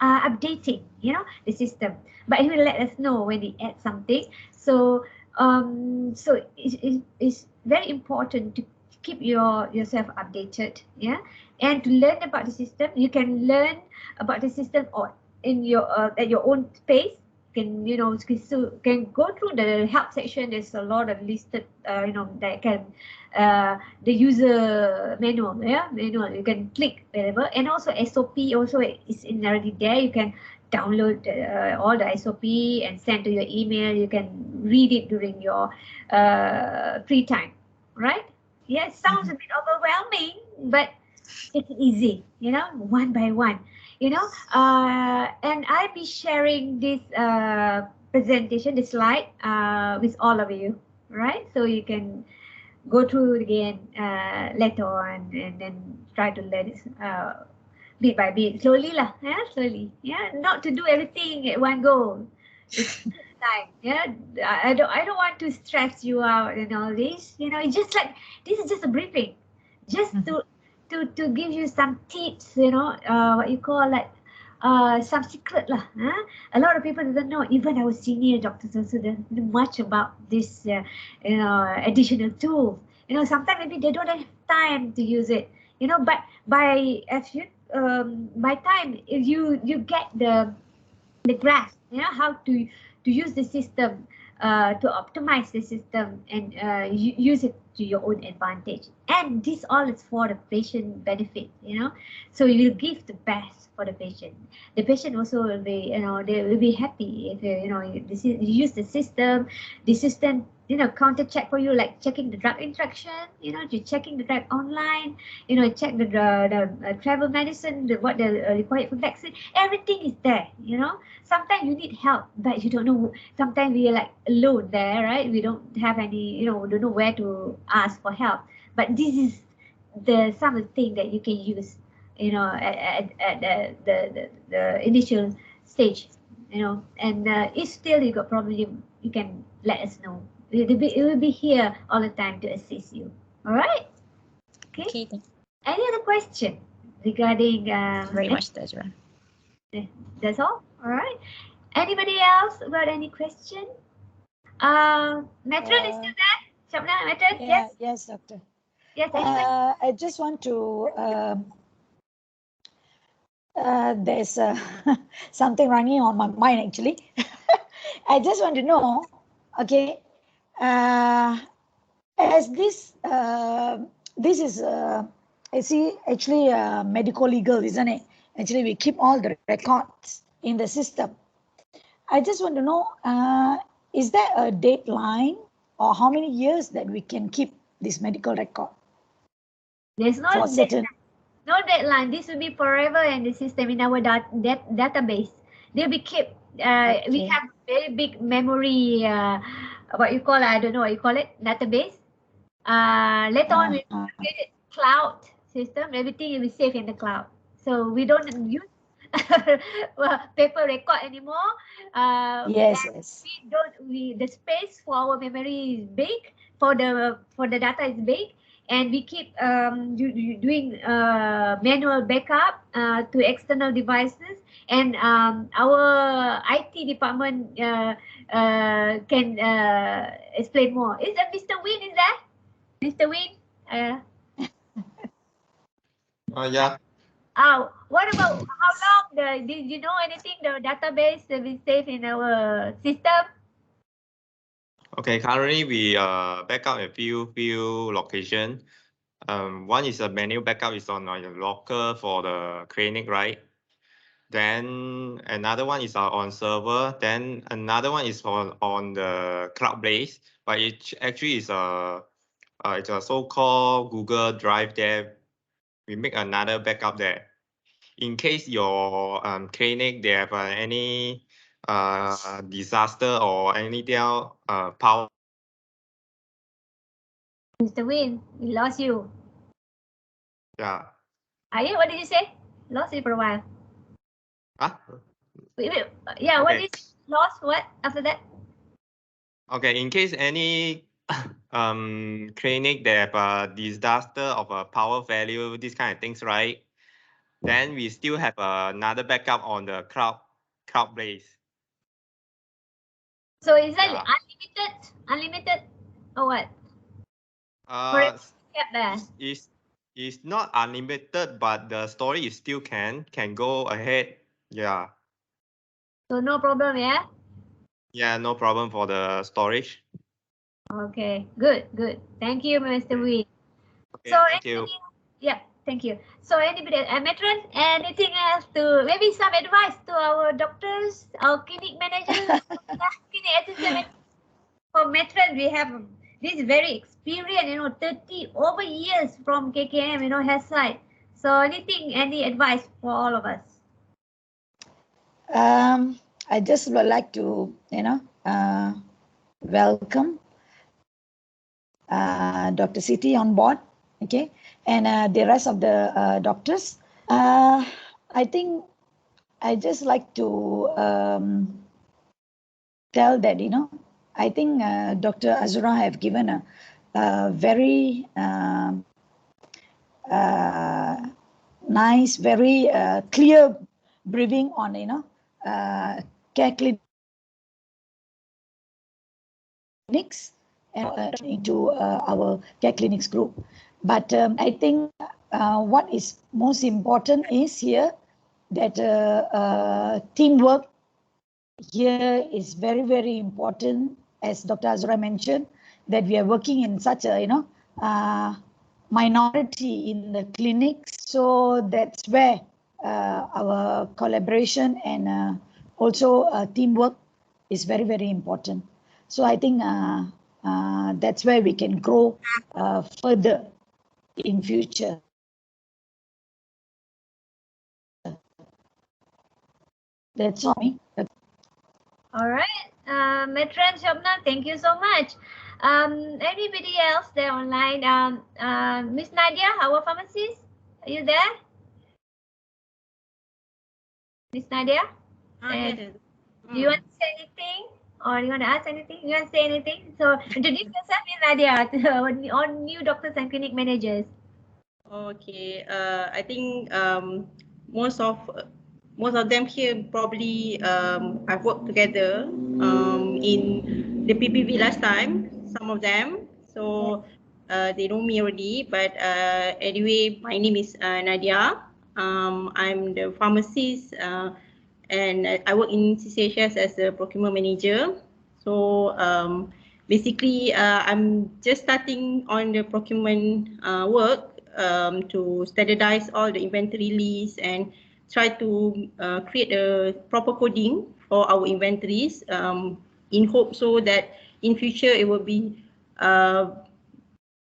updating, the system. But he will let us know when he adds something. So it's very important to keep yourself updated, and to learn about the system. You can learn about the system or in your at your own pace. Can go through the help section. There's a lot of listed that can the user manual, manual. You can click wherever, and also SOP also is already there. You can download all the SOP and send to your email. You can read it during your free time, right? Yeah, it sounds a bit overwhelming, but it's easy, one by one, and I'll be sharing this presentation, this slide with all of you, right? So you can go through it again later on and then try to learn it bit by bit, slowly lah, slowly, not to do everything at one go. It's time, I don't want to stress you out and all this, it's just like this is just a briefing, just to give you some tips, what you call like some secret lah. A lot of people doesn't know. Even our senior doctors also don't know much about this, additional tools. Sometimes maybe they don't have time to use it. But by time you get the grasp, how to use the system, to optimize the system and use it to your own advantage. And this all is for the patient benefit, So you will give the best for the patient. The patient also will be, they will be happy if you use the system. The system, counter check for you, like checking the drug interaction, you're checking the drug online, check the travel medicine, what the required for vaccine. Everything is there, Sometimes you need help, but you don't know. Sometimes we are like alone there, right? We don't have any, we don't know where to ask for help. But this is some of the things that you can use, at the initial stage, And if still you got problem, you can let us know. It will be here all the time to assist you. All right? Okay. Any other question regarding Very much, Azra. That's all. All right. Anybody else got any question? Matron is still there? Shabna, Matron? Yeah, Yes. yes, doctor. Yes. Anybody? I just want to. There's something running on my mind actually. I just want to know. Okay, as this is I see actually medical legal, isn't it? Actually, we keep all the records in the system. I just want to know, is there a deadline or how many years that we can keep this medical record? There's no For certain. No deadline. This will be forever in the system in our database. They'll be kept. We Okay. have very big memory. What you call it? I don't know what you call it. Database. Later on, we get it cloud system. Everything will be safe in the cloud. So we don't use paper record anymore. Yes, and yes. We don't. The space for our memory is big. For the data is big. And we keep doing manual backup to external devices. And our IT department can explain more. Is that Mr. Win? Is that Mr. Win? Yeah. What about how long? Did you know anything? The database will be safe in our system. Okay. Currently, we backup a few locations. One is a manual backup is on your locker for the clinic, right? Then another one is on server. Then another one is on the cloud base, but it actually is it's a so-called Google Drive there. We make another backup there. In case your clinic they have any disaster or anything else, power. Mr. Win, we lost you. Yeah. What did you say? Lost you for a while. Huh? Yeah, what Okay. is lost? What after that? Okay, in case any clinic they have a disaster of a power failure, these kind of things, right? Then we still have another backup on the cloud base. So is that Yeah. unlimited or what? It's not unlimited, but the storage still can go ahead. Yeah. So no problem, yeah? Yeah, no problem for the storage. Okay, good. Thank you, Mr. Wee. Okay, So thank you. Yeah, thank you. So anybody, Matron, anything else to, maybe some advice to our doctors, our clinic managers, clinic assistant? For Matron, we have this very experienced, 30 over years from KKM, health side. So any advice for all of us? I just would like to, welcome Dr. Siti on board, okay, and the rest of the doctors. I think I just like to tell that, I think Dr. Azura have given a very nice, very clear briefing on, Careclinics and into our Careclinics group. But I think what is most important is here that teamwork here is very, very important. As Dr. Azura mentioned, that we are working in such a, minority in the clinics. So that's where our collaboration and also teamwork is very, very important. So I think that's where we can grow further in future. That's all. All right, Matron Shobna, thank you so much. Anybody else there online? Miss Nadia, our pharmacist, are you there? Miss Nadia? Do you want to say anything? Or you want to ask anything? You want to say anything? So introduce yourself, Miss Nadia, to our new doctors and clinic managers. Okay, I think most of them here probably I've worked together in the PPV last time. Some of them, so they know me already. But anyway, my name is Nadia. I'm the pharmacist, and I work in CCHS as a procurement manager. So basically, I'm just starting on the procurement work to standardize all the inventory lists and try to create a proper coding for our inventories in hope so that in future it will be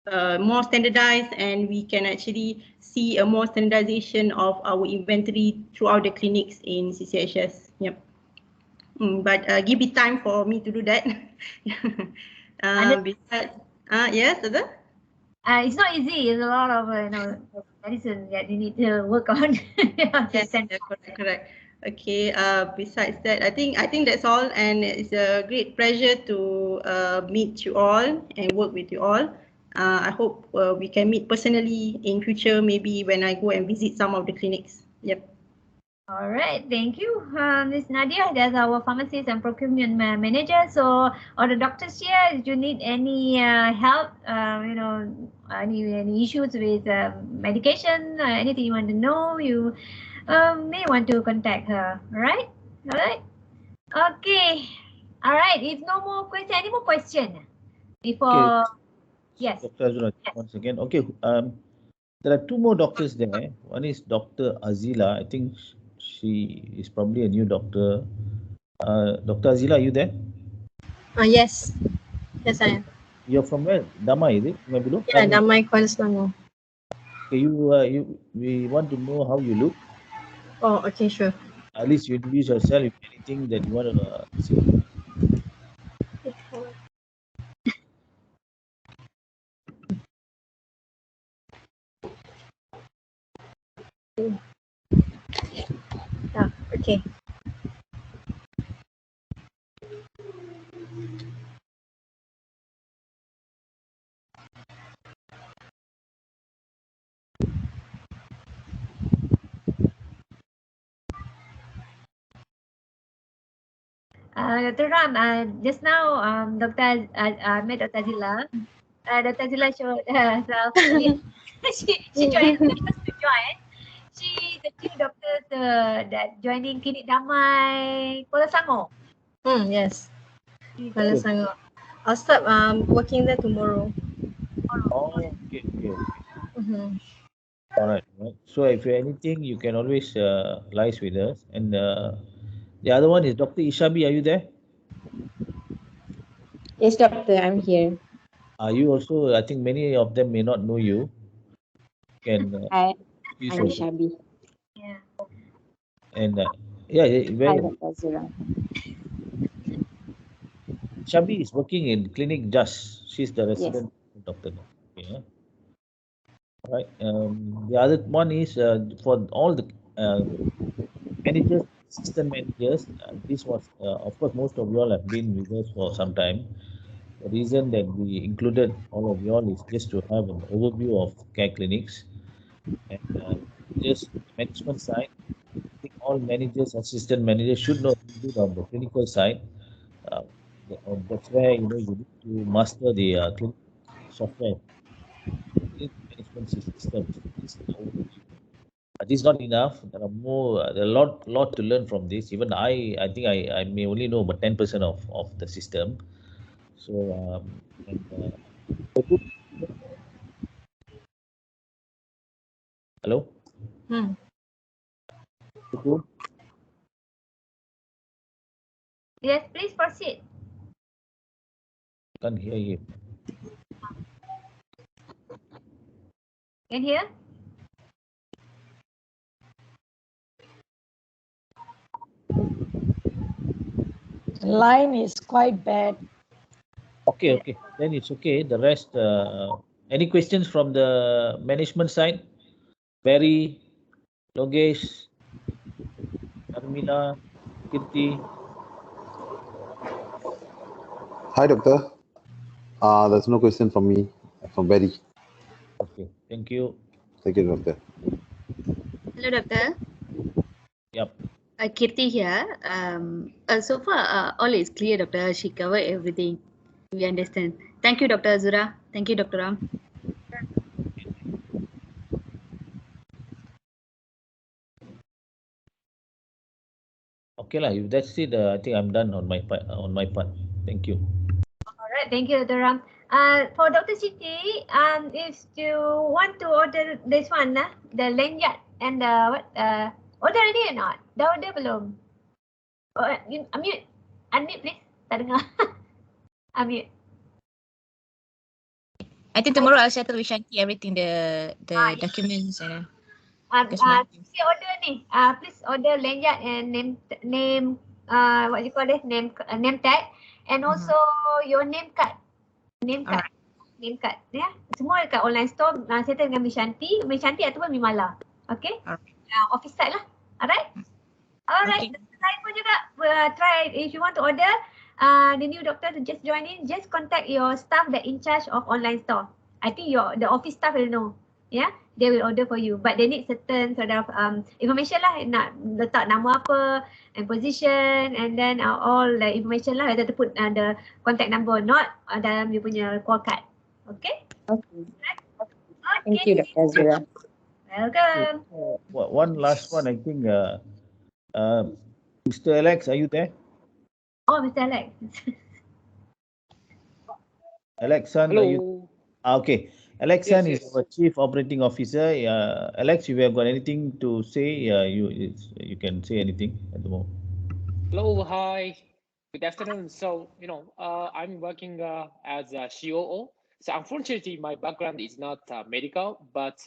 more standardized and we can actually see a more standardization of our inventory throughout the clinics in CCHS. Yep. But give it time for me to do that. Besides, yes, Ada? It's not easy. It's a lot of medicine that you need to work on. Yes, correct. Okay. Besides that, I think that's all, and it's a great pleasure to meet you all and work with you all. I hope we can meet personally in future, maybe when I go and visit some of the clinics. Yep. All right, thank you, Ms. Nadia. That's our pharmacist and procurement manager. So, all the doctors here, if you need any help, any issues with medication, anything you want to know, you may want to contact her. All right, all right, okay, all right. If no more question, any more question before? Okay. Yes. Dr. Azura, once again. Okay. There are two more doctors there. One is Dr. Azila. I think she is probably a new doctor. Dr. Azila, are you there? Yes. Yes, I am. You're from where? Damai, is it? Below? Yeah, Damai, Kuala Selangor. Okay, we want to know how you look. Oh, okay, sure. At least you introduce yourself. If anything that you want to say. Yeah, okay. Dr. Ram, just now, Dr. met Dr. Zila. Dr. Zila showed herself. She joined, just to join. She's the new doctor that joining Klinik Damai, Kuala Selangor. Yes. Kuala Selangor. I'll start working there tomorrow. Oh, okay. Mm-hmm. All right. So if you anything, you can always liaise with us. And the other one is Dr. Ishabi. Are you there? Yes, doctor, I'm here. Are you also? I think many of them may not know you. Can I'm yourself. Shabi. Yeah. And Hi, Dr. Azura. Shabi is working in Clinic Just. She's the resident doctor now. Okay. All right. The other one is for all the managers, assistant managers. This was, of course, most of you all have been with us for some time. The reason that we included all of you all is just to have an overview of Careclinics and just management side. I think all managers, assistant managers should know a bit on the clinical side. That's where you need to master the clinical software, clinical management systems. This is not enough. There are more. There are a lot to learn from this. Even I think I may only know about 10% of the system. So hello. Yes, please proceed. Can't hear you. Can hear? Line is quite bad. Okay. Then it's okay. The rest, any questions from the management side? Barry, Logesh, Armila, Kirti. Hi, doctor. There's no question from me, from Barry. Okay, thank you. Thank you, doctor. Hello, doctor. Yep. Kirti here. So far, all is clear, doctor. She covered everything. We understand. Thank you, Dr. Azura. Thank you, Dr. Ram. Okay lah. If that's it, I think I'm done on my part. Thank you. All right, thank you, Dr. Ram. For Dr. Siti, if you want to order this one, the lanyard and the what? Order already or not? Dah order belum? You unmute, please. Tak dengar. Unmute. I think tomorrow I'll settle with Shanti everything, the documents and Please order ni. Please order lanyard and name what you call it, name tag, and also your name card. Name card. Name card, ya. Semua dekat online store. Settle dengan Miss Shanti ataupun Mimala. Okay? Office side lah. Alright? Alright. Saya pun juga try, if you want to order the new doctor to just join in, just contact your staff that in charge of online store. I think the office staff will know. Yeah, they will order for you, but they need certain sort of information lah, nak letak nama apa and position, and then all the information lah, whether to put the contact number or not dalam you punya call card. Okay? Okay. Thank you, Dr. Azura. Welcome. One last one, I think. Mr. Alex, are you there? Oh, Mr. Alex. Alex San, hello. are you? Okay. Alex San is our Chief Operating Officer. Alex, if you have got anything to say, you can say anything at the moment. Hello, hi, good afternoon. So, I'm working as a COO. So unfortunately, my background is not medical, but,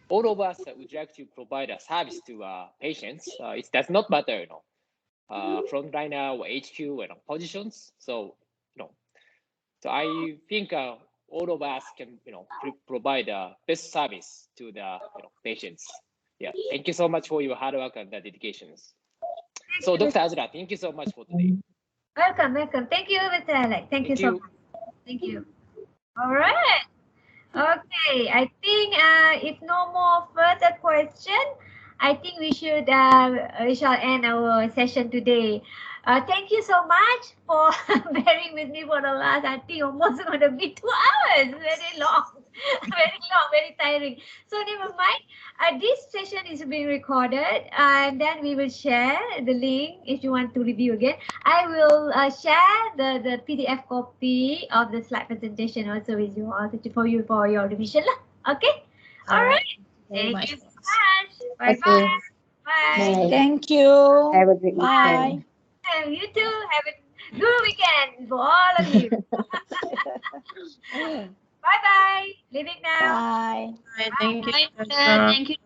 all of us would like to provide a service to patients. It does not matter, frontliner or HQ positions. So, so I think all of us can, provide best service to the patients. Yeah, thank you so much for your hard work and dedications. So, Dr. Azura, thank you so much for today. Welcome. Thank you, Mr. Alex. Thank you so much. Thank you. All right. Okay, I think if no more further question, I think we shall end our session today. Thank you so much for bearing with me for the last, I think almost going to be 2 hours. Very long, very tiring. So never mind. This session is being recorded, and then we will share the link if you want to review again. I will share the PDF copy of the slide presentation also with you all for your revision lah. Okay. All right. Thank you so much. Bye bye. Bye. Thank you. Have a great Bye. weekend. You too. Have a good weekend for all of you. Bye bye. Leaving now. Bye. Thank you. Thank you.